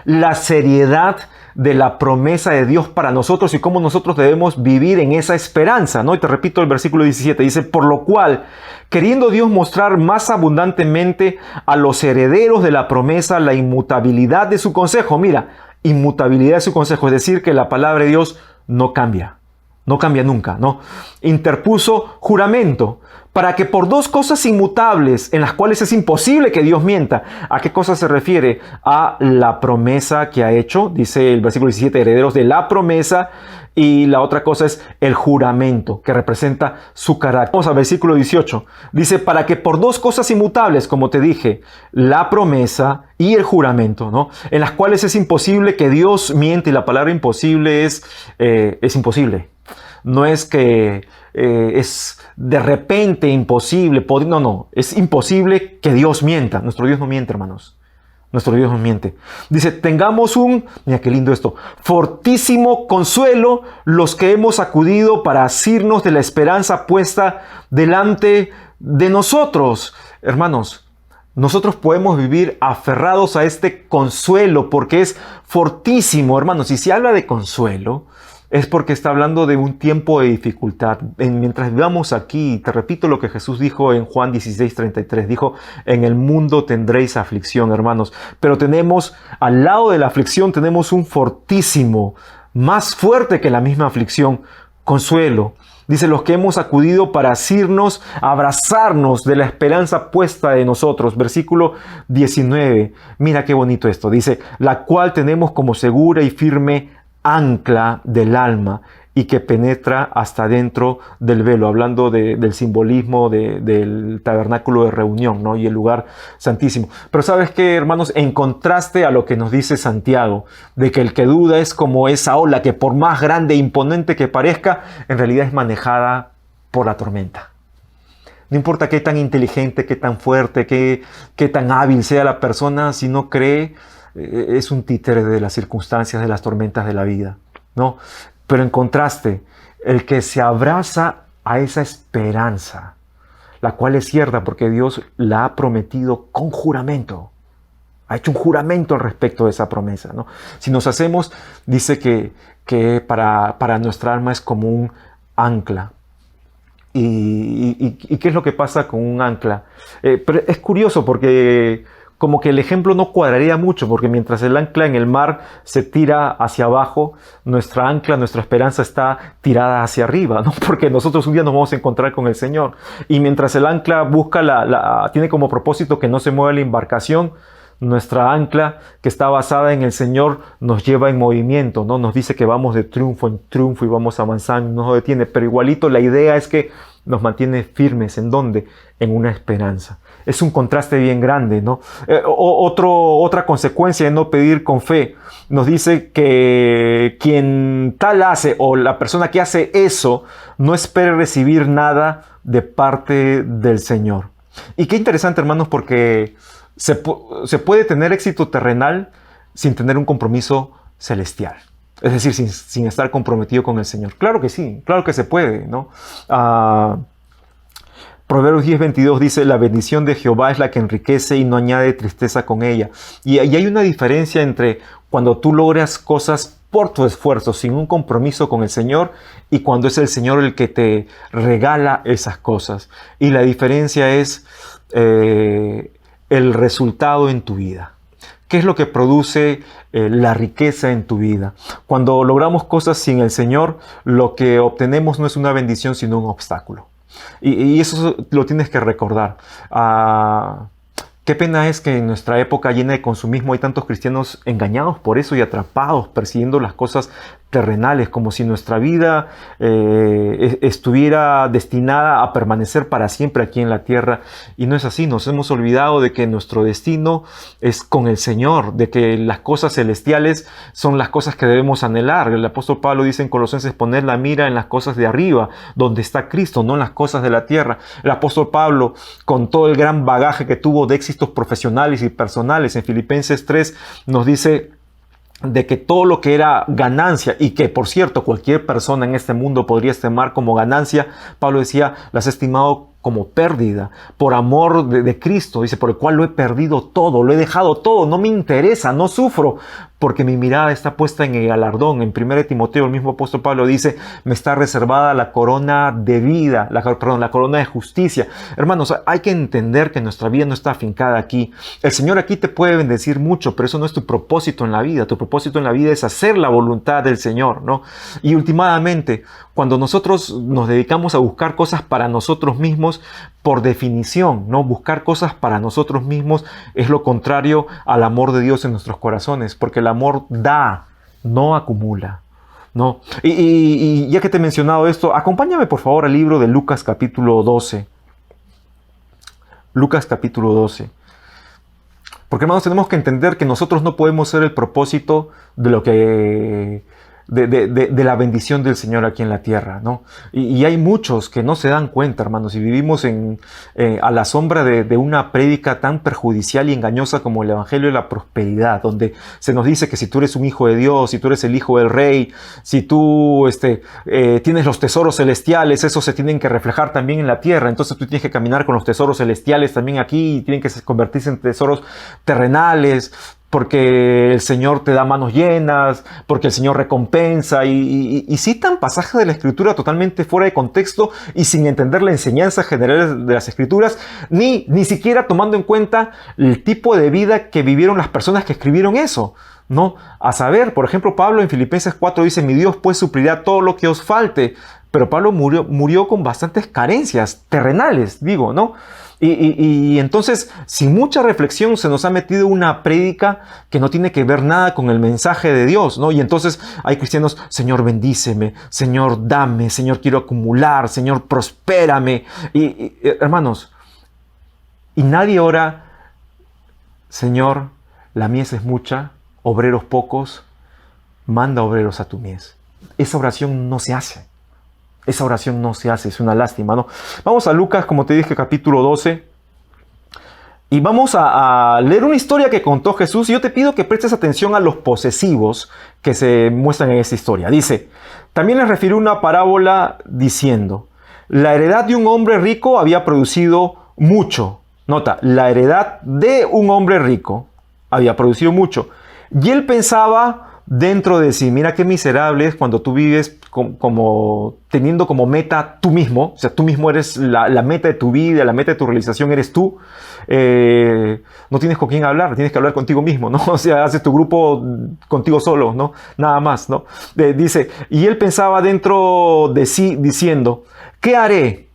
la seriedad de la promesa de Dios para nosotros y cómo nosotros debemos vivir en esa esperanza, ¿no? Y te repito el versículo 17, dice: por lo cual, queriendo Dios mostrar más abundantemente a los herederos de la promesa la inmutabilidad de su consejo. Mira, inmutabilidad de su consejo, es decir, que la palabra de Dios no cambia nunca, ¿no? Interpuso juramento, para que por dos cosas inmutables, en las cuales es imposible que Dios mienta. ¿A qué cosa se refiere? A la promesa que ha hecho, dice el versículo 17, herederos de la promesa, y la otra cosa es el juramento, que representa su carácter. Vamos al versículo 18, dice: para que por dos cosas inmutables, como te dije, la promesa y el juramento, ¿no? En las cuales es imposible que Dios miente, y la palabra imposible es imposible. No es que es de repente imposible, no, es imposible que Dios mienta. Nuestro Dios no miente, hermanos. Nuestro Dios no miente. Dice: tengamos mira qué lindo esto, fortísimo consuelo los que hemos acudido para asirnos de la esperanza puesta delante de nosotros. Hermanos, nosotros podemos vivir aferrados a este consuelo porque es fortísimo, hermanos. Y si habla de consuelo, es porque está hablando de un tiempo de dificultad. Mientras vivamos aquí, te repito lo que Jesús dijo en Juan 16:33. Dijo: en el mundo tendréis aflicción, hermanos. Pero tenemos, al lado de la aflicción, tenemos un fortísimo, más fuerte que la misma aflicción, consuelo. Dice: los que hemos acudido para asirnos, abrazarnos de la esperanza puesta de nosotros. Versículo 19. Mira qué bonito esto. Dice: la cual tenemos como segura y firme ancla del alma, y que penetra hasta dentro del velo, hablando del simbolismo del tabernáculo de reunión, ¿no? Y el lugar santísimo. Pero ¿sabes qué, hermanos? En contraste a lo que nos dice Santiago, de que el que duda es como esa ola que por más grande e imponente que parezca, en realidad es manejada por la tormenta. No importa qué tan inteligente, qué tan fuerte, qué tan hábil sea la persona, si no cree, es un títere de las circunstancias, de las tormentas de la vida, ¿no? Pero en contraste, el que se abraza a esa esperanza, la cual es cierta porque Dios la ha prometido con juramento, ha hecho un juramento al respecto de esa promesa, ¿no? Si nos hacemos, dice que para nuestra alma es como un ancla. ¿Y qué es lo que pasa con un ancla? Pero es curioso porque como que el ejemplo no cuadraría mucho, porque mientras el ancla en el mar se tira hacia abajo, nuestra ancla, nuestra esperanza está tirada hacia arriba, ¿no? Porque nosotros un día nos vamos a encontrar con el Señor. Y mientras el ancla busca tiene como propósito que no se mueva la embarcación, nuestra ancla, que está basada en el Señor, nos lleva en movimiento, ¿no? Nos dice que vamos de triunfo en triunfo y vamos avanzando, no nos detiene. Pero igualito la idea es que nos mantiene firmes. ¿En dónde? En una esperanza. Es un contraste bien grande, ¿no? Otra consecuencia de no pedir con fe. Nos dice que quien tal hace, o la persona que hace eso, no espere recibir nada de parte del Señor. Y qué interesante, hermanos, porque se puede tener éxito terrenal sin tener un compromiso celestial. Es decir, sin estar comprometido con el Señor. Claro que sí, claro que se puede, ¿no? Proverbios 10:22 dice, la bendición de Jehová es la que enriquece y no añade tristeza con ella. Y hay una diferencia entre cuando tú logras cosas por tu esfuerzo, sin un compromiso con el Señor, y cuando es el Señor el que te regala esas cosas. Y la diferencia es el resultado en tu vida. ¿Qué es lo que produce la riqueza en tu vida? Cuando logramos cosas sin el Señor, lo que obtenemos no es una bendición, sino un obstáculo. Y eso lo tienes que recordar. Qué pena es que en nuestra época llena de consumismo hay tantos cristianos engañados por eso y atrapados, persiguiendo las cosas terrenales, como si nuestra vida estuviera destinada a permanecer para siempre aquí en la tierra. Y no es así. Nos hemos olvidado de que nuestro destino es con el Señor, de que las cosas celestiales son las cosas que debemos anhelar. El apóstol Pablo dice en Colosenses, poner la mira en las cosas de arriba, donde está Cristo, no en las cosas de la tierra. El apóstol Pablo, con todo el gran bagaje que tuvo de éxitos profesionales y personales, en Filipenses 3 nos dice de que todo lo que era ganancia, y que por cierto cualquier persona en este mundo podría estimar como ganancia, Pablo decía, las he estimado como pérdida, por amor de Cristo, dice, por el cual lo he perdido todo, lo he dejado todo, no me interesa, no sufro, porque mi mirada está puesta en el galardón. En 1 Timoteo, el mismo apóstol Pablo dice, me está reservada la corona de vida, la corona de justicia. Hermanos, hay que entender que nuestra vida no está afincada aquí. El Señor aquí te puede bendecir mucho, pero eso no es tu propósito en la vida. Tu propósito en la vida es hacer la voluntad del Señor, ¿no? Y últimamente, cuando nosotros nos dedicamos a buscar cosas para nosotros mismos, por definición, ¿no? Buscar cosas para nosotros mismos es lo contrario al amor de Dios en nuestros corazones, porque el amor da, no acumula, ¿no? Y ya que te he mencionado esto, acompáñame por favor al libro de Lucas capítulo 12. Lucas capítulo 12. Porque, hermanos, tenemos que entender que nosotros no podemos ser el propósito de lo que de la bendición del Señor aquí en la tierra, ¿no? Y hay muchos que no se dan cuenta, hermanos, y vivimos a la sombra de una prédica tan perjudicial y engañosa como el Evangelio de la Prosperidad, donde se nos dice que si tú eres un hijo de Dios, si tú eres el hijo del Rey, si tú tienes los tesoros celestiales, esos se tienen que reflejar también en la tierra, entonces tú tienes que caminar con los tesoros celestiales también aquí, y tienen que convertirse en tesoros terrenales, porque el Señor te da manos llenas, porque el Señor recompensa, y citan pasajes de la Escritura totalmente fuera de contexto y sin entender la enseñanza general de las Escrituras, ni siquiera tomando en cuenta el tipo de vida que vivieron las personas que escribieron eso, ¿no? A saber, por ejemplo, Pablo en Filipenses 4 dice, mi Dios pues suplirá todo lo que os falte, pero Pablo murió con bastantes carencias terrenales, digo, ¿no? Y entonces, sin mucha reflexión, se nos ha metido una prédica que no tiene que ver nada con el mensaje de Dios, ¿no? Y entonces hay cristianos, Señor, bendíceme, Señor, dame, Señor, quiero acumular, Señor, prospérame. Hermanos, y nadie ora, Señor, la mies es mucha, obreros pocos, manda obreros a tu mies. Esa oración no se hace. Esa oración no se hace, es una lástima, ¿no? Vamos a Lucas, como te dije, capítulo 12. Y vamos a leer una historia que contó Jesús. Y yo te pido que prestes atención a los posesivos que se muestran en esta historia. Dice, también les refirió una parábola diciendo, la heredad de un hombre rico había producido mucho. Nota, la heredad de un hombre rico había producido mucho. Y él pensaba dentro de sí, mira qué miserable es cuando tú vives como teniendo como meta tú mismo, o sea, tú mismo eres la meta de tu vida, la meta de tu realización eres tú, no tienes con quién hablar, tienes que hablar contigo mismo, ¿no? O sea, haces tu grupo contigo solo, ¿no? Nada más, ¿no? Dice, y él pensaba dentro de sí diciendo, ¿qué haré?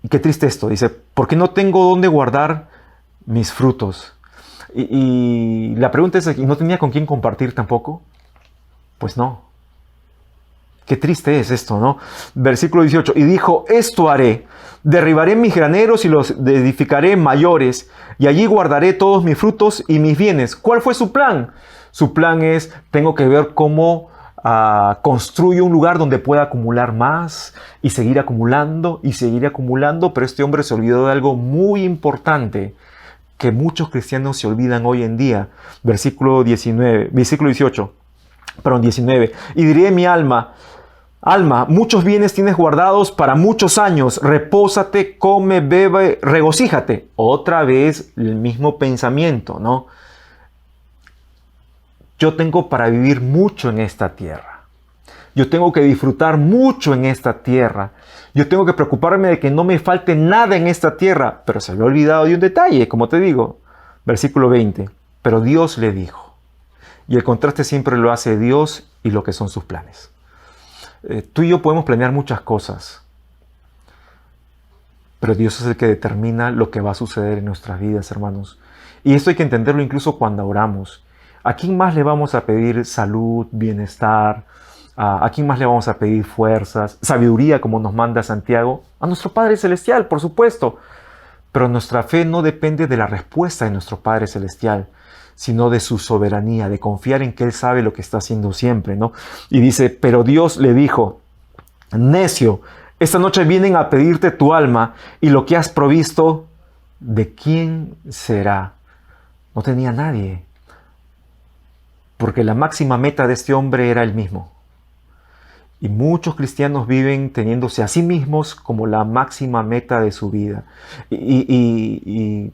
Y qué triste esto, dice, porque no tengo dónde guardar mis frutos. Y la pregunta es, ¿no tenía con quién compartir tampoco? Pues no. Qué triste es esto, ¿no? Versículo 18. Y dijo, esto haré. Derribaré mis graneros y los edificaré mayores. Y allí guardaré todos mis frutos y mis bienes. ¿Cuál fue su plan? Su plan es, tengo que ver cómo construye un lugar donde pueda acumular más y seguir acumulando y seguir acumulando, pero este hombre se olvidó de algo muy importante que muchos cristianos se olvidan hoy en día. Versículo 18, perdón, 19. Y diré mi alma, muchos bienes tienes guardados para muchos años, repósate, come, bebe, regocíjate. Otra vez el mismo pensamiento, ¿no? Yo tengo para vivir mucho en esta tierra. Yo tengo que disfrutar mucho en esta tierra. Yo tengo que preocuparme de que no me falte nada en esta tierra. Pero se había olvidado de un detalle, como te digo. Versículo 20. Pero Dios le dijo. Y el contraste siempre lo hace Dios y lo que son sus planes. Tú y yo podemos planear muchas cosas. Pero Dios es el que determina lo que va a suceder en nuestras vidas, hermanos. Y esto hay que entenderlo incluso cuando oramos. ¿A quién más le vamos a pedir salud, bienestar? ¿A quién más le vamos a pedir fuerzas, sabiduría, como nos manda Santiago? A nuestro Padre Celestial, por supuesto. Pero nuestra fe no depende de la respuesta de nuestro Padre Celestial, sino de su soberanía, de confiar en que Él sabe lo que está haciendo siempre, ¿no? Y dice, pero Dios le dijo, necio, esta noche vienen a pedirte tu alma y lo que has provisto, ¿de quién será? No tenía nadie. Porque la máxima meta de este hombre era él mismo. Y muchos cristianos viven teniéndose a sí mismos como la máxima meta de su vida. Y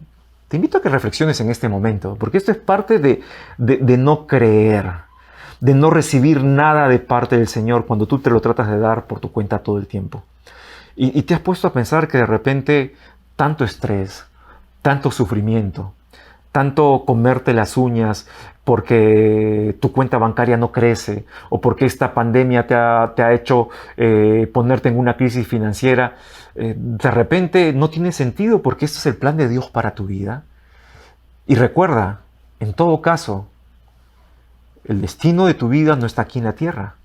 te invito a que reflexiones en este momento, porque esto es parte de no creer, de no recibir nada de parte del Señor cuando tú te lo tratas de dar por tu cuenta todo el tiempo. Y te has puesto a pensar que de repente tanto estrés, tanto sufrimiento, tanto comerte las uñas porque tu cuenta bancaria no crece o porque esta pandemia te ha hecho ponerte en una crisis financiera, de repente no tiene sentido porque este es el plan de Dios para tu vida. Y recuerda, en todo caso, el destino de tu vida no está aquí en la tierra,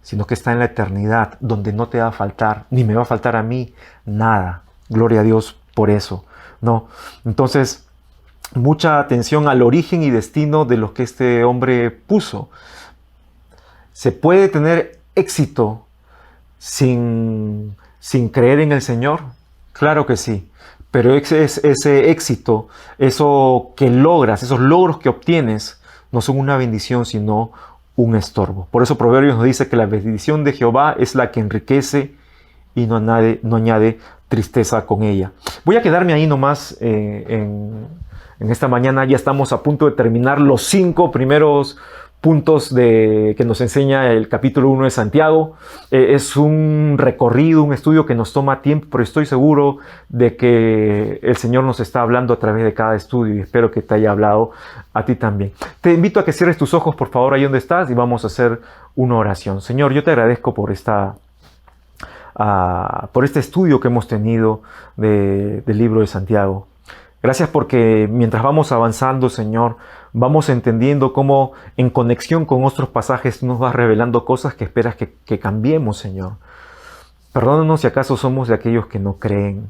sino que está en la eternidad, donde no te va a faltar, ni me va a faltar a mí, nada. Gloria a Dios por eso, ¿no? Entonces, mucha atención al origen y destino de lo que este hombre puso. ¿Se puede tener éxito sin creer en el Señor? Claro que sí. Pero ese éxito, eso que logras, esos logros que obtienes, no son una bendición, sino un estorbo. Por eso Proverbios nos dice que la bendición de Jehová es la que enriquece y no añade tristeza con ella. Voy a quedarme ahí nomás en esta mañana. Ya estamos a punto de terminar los 5 primeros puntos que nos enseña el capítulo 1 de Santiago. Es un recorrido, un estudio que nos toma tiempo, pero estoy seguro de que el Señor nos está hablando a través de cada estudio y espero que te haya hablado a ti también. Te invito a que cierres tus ojos, por favor, ahí donde estás, y vamos a hacer una oración. Señor, yo te agradezco por este estudio que hemos tenido del libro de Santiago. Gracias porque mientras vamos avanzando, Señor, vamos entendiendo cómo en conexión con otros pasajes nos vas revelando cosas que esperas que cambiemos, Señor. Perdónanos si acaso somos de aquellos que no creen.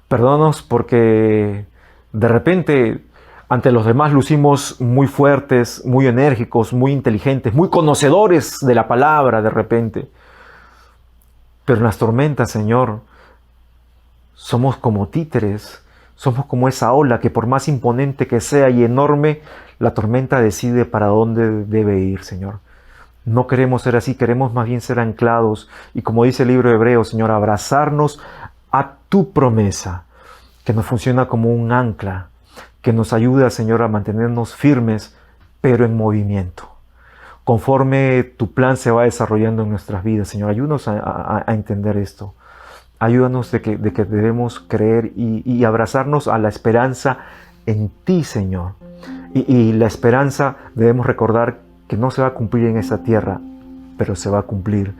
Perdónanos porque de repente ante los demás lucimos muy fuertes, muy enérgicos, muy inteligentes, muy conocedores de la palabra de repente. Pero en las tormentas, Señor, somos como títeres. Somos como esa ola que por más imponente que sea y enorme, la tormenta decide para dónde debe ir, Señor. No queremos ser así, queremos más bien ser anclados y, como dice el libro de Hebreos, Señor, abrazarnos a tu promesa, que nos funciona como un ancla, que nos ayuda, Señor, a mantenernos firmes, pero en movimiento. Conforme tu plan se va desarrollando en nuestras vidas, Señor, ayúdanos a entender esto. Ayúdanos de que debemos creer y abrazarnos a la esperanza en ti, Señor. Y la esperanza debemos recordar que no se va a cumplir en esta tierra, pero se va a cumplir,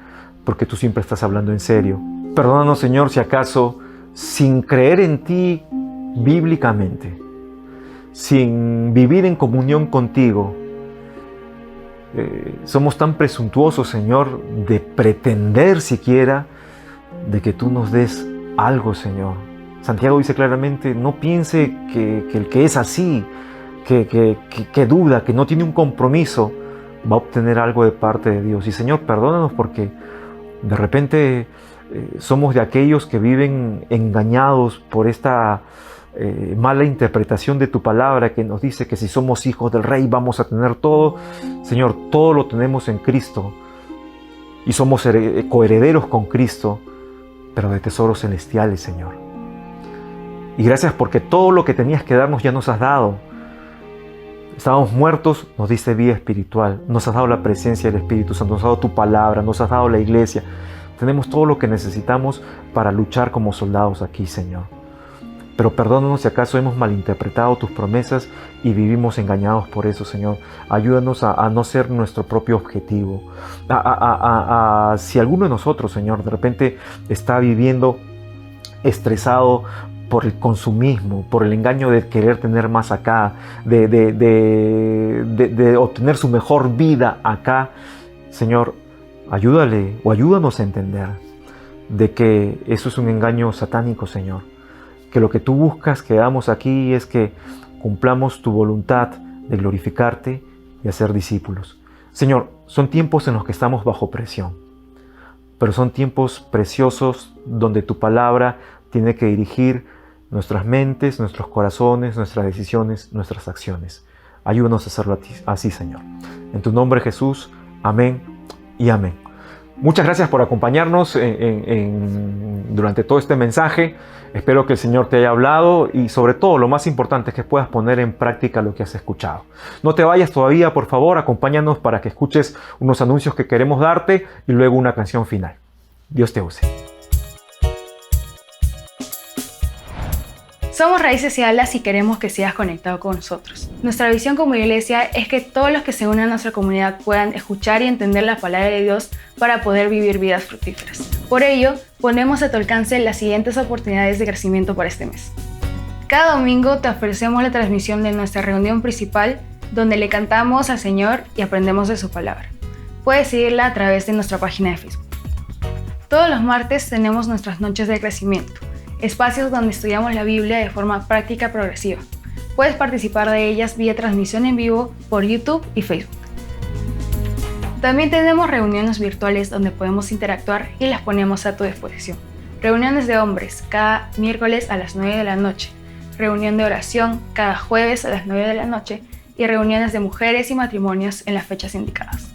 porque tú siempre estás hablando en serio. Perdónanos, Señor, si acaso, sin creer en ti bíblicamente, sin vivir en comunión contigo, somos tan presuntuosos, Señor, de pretender siquiera de que tú nos des algo, Señor. Santiago dice claramente, no piense que el que es así, que duda, que no tiene un compromiso, va a obtener algo de parte de Dios. Y Señor, perdónanos porque de repente somos de aquellos que viven engañados por esta mala interpretación de tu palabra que nos dice que si somos hijos del Rey vamos a tener todo. Señor, todo lo tenemos en Cristo y somos coherederos con Cristo, pero de tesoros celestiales, Señor. Y gracias porque todo lo que tenías que darnos ya nos has dado. Estábamos muertos, nos diste vida espiritual, nos has dado la presencia del Espíritu Santo, nos has dado tu palabra, nos has dado la iglesia. Tenemos todo lo que necesitamos para luchar como soldados aquí, Señor. Pero perdónanos si acaso hemos malinterpretado tus promesas y vivimos engañados por eso, Señor. Ayúdanos a no ser nuestro propio objetivo. Si alguno de nosotros, Señor, de repente está viviendo estresado por el consumismo, por el engaño de querer tener más acá, de obtener su mejor vida acá, Señor, ayúdale o ayúdanos a entender de que eso es un engaño satánico, Señor. Que lo que tú buscas que hagamos aquí es que cumplamos tu voluntad de glorificarte y hacer discípulos. Señor, son tiempos en los que estamos bajo presión, pero son tiempos preciosos donde tu palabra tiene que dirigir nuestras mentes, nuestros corazones, nuestras decisiones, nuestras acciones. Ayúdanos a hacerlo así, Señor. En tu nombre, Jesús. Amén y amén. Muchas gracias por acompañarnos durante todo este mensaje. Espero que el Señor te haya hablado y sobre todo lo más importante es que puedas poner en práctica lo que has escuchado. No te vayas todavía, por favor, acompáñanos para que escuches unos anuncios que queremos darte y luego una canción final. Dios te use. Somos Raíces y Alas y queremos que sigas conectado con nosotros. Nuestra visión como iglesia es que todos los que se unen a nuestra comunidad puedan escuchar y entender la palabra de Dios para poder vivir vidas fructíferas. Por ello, ponemos a tu alcance las siguientes oportunidades de crecimiento para este mes. Cada domingo te ofrecemos la transmisión de nuestra reunión principal, donde le cantamos al Señor y aprendemos de su palabra. Puedes seguirla a través de nuestra página de Facebook. Todos los martes tenemos nuestras noches de crecimiento, espacios donde estudiamos la Biblia de forma práctica progresiva. Puedes participar de ellas vía transmisión en vivo por YouTube y Facebook. También tenemos reuniones virtuales donde podemos interactuar y las ponemos a tu disposición. Reuniones de hombres cada miércoles a las 9 de la noche, reunión de oración cada jueves a las 9 de la noche y reuniones de mujeres y matrimonios en las fechas indicadas.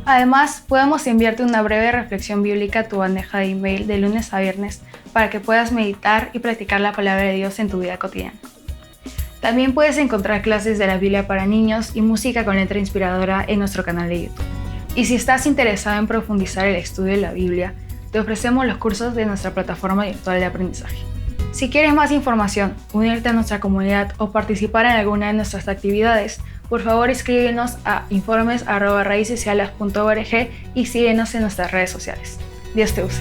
Además, podemos enviarte una breve reflexión bíblica a tu bandeja de email de lunes a viernes para que puedas meditar y practicar la palabra de Dios en tu vida cotidiana. También puedes encontrar clases de la Biblia para niños y música con letra inspiradora en nuestro canal de YouTube. Y si estás interesado en profundizar el estudio de la Biblia, te ofrecemos los cursos de nuestra plataforma virtual de aprendizaje. Si quieres más información, unirte a nuestra comunidad o participar en alguna de nuestras actividades, por favor escríbenos a informes@raicesalas.org y síguenos en nuestras redes sociales. Dios te use.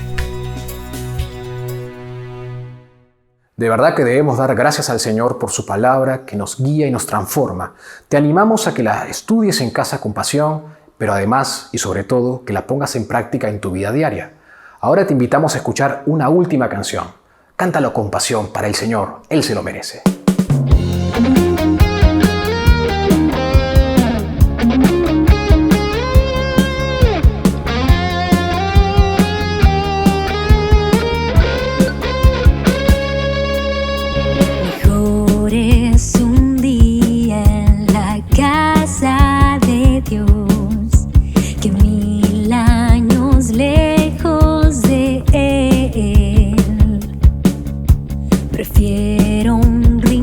De verdad que debemos dar gracias al Señor por su palabra que nos guía y nos transforma. Te animamos a que la estudies en casa con pasión, pero además y sobre todo que la pongas en práctica en tu vida diaria. Ahora te invitamos a escuchar una última canción. Cántalo con pasión para el Señor, Él se lo merece. Prefiero un río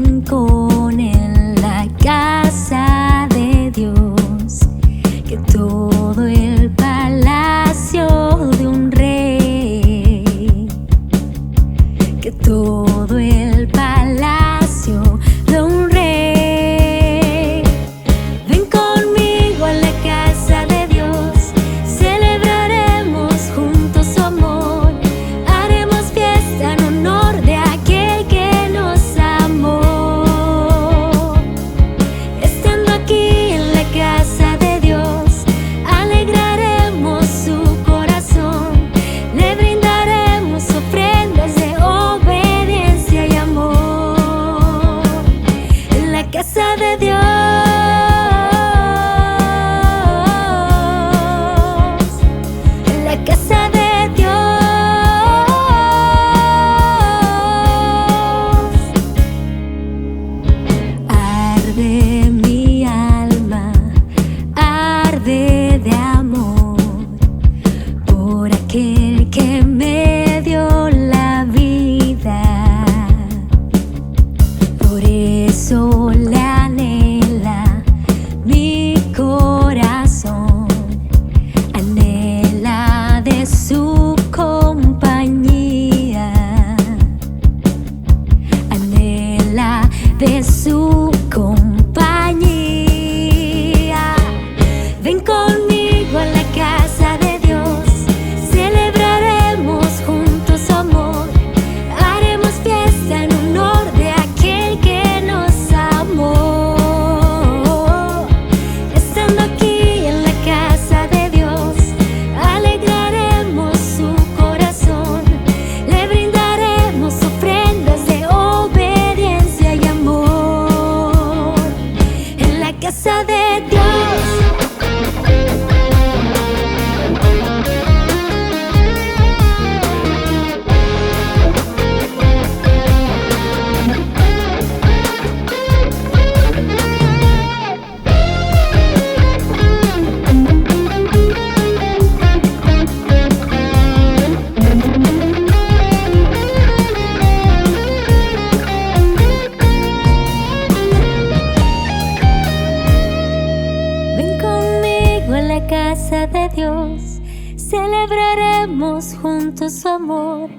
la casa de Dios, celebraremos juntos su amor.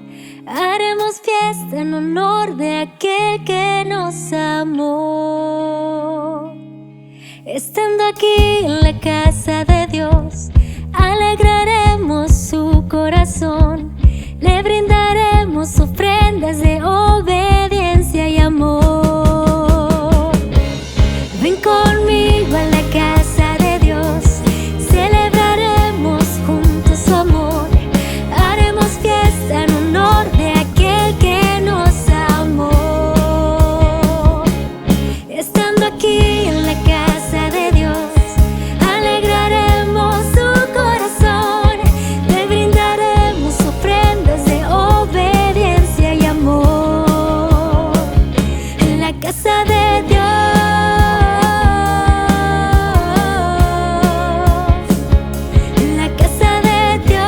Haremos fiesta en honor de aquel que nos amó. Estando aquí en la casa de Dios, alegraremos su corazón. Le brindaremos ofrendas de obediencia y amor. Ven conmigo a la casa de Dios, celebraremos juntos su amor. Haremos fiesta en honor de aquel que nos amó. Estando aquí en la casa de Dios, alegraremos su corazón. Le brindaremos ofrendas de obediencia y amor. En la casa de Dios, en la casa de Dios.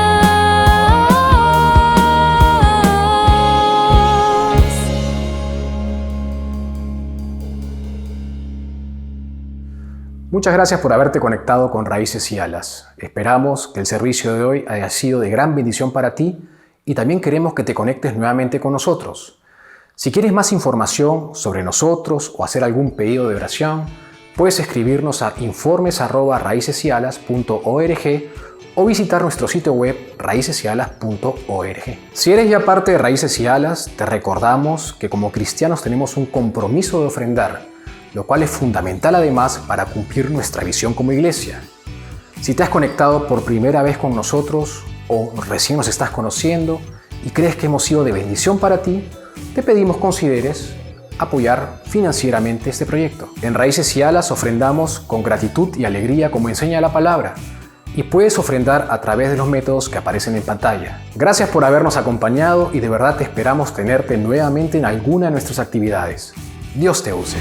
Muchas gracias por haberte conectado con Raíces y Alas. Esperamos que el servicio de hoy haya sido de gran bendición para ti y también queremos que te conectes nuevamente con nosotros. Si quieres más información sobre nosotros o hacer algún pedido de oración, puedes escribirnos a informes@raicesalas.org o visitar nuestro sitio web raicesalas.org. Si eres ya parte de Raíces y Alas, te recordamos que como cristianos tenemos un compromiso de ofrendar, lo cual es fundamental además para cumplir nuestra visión como iglesia. Si te has conectado por primera vez con nosotros o recién nos estás conociendo y crees que hemos sido de bendición para ti, te pedimos consideres apoyar financieramente este proyecto. En Raíces y Alas ofrendamos con gratitud y alegría como enseña la palabra, y puedes ofrendar a través de los métodos que aparecen en pantalla. Gracias por habernos acompañado y de verdad te esperamos tenerte nuevamente en alguna de nuestras actividades. Dios te use.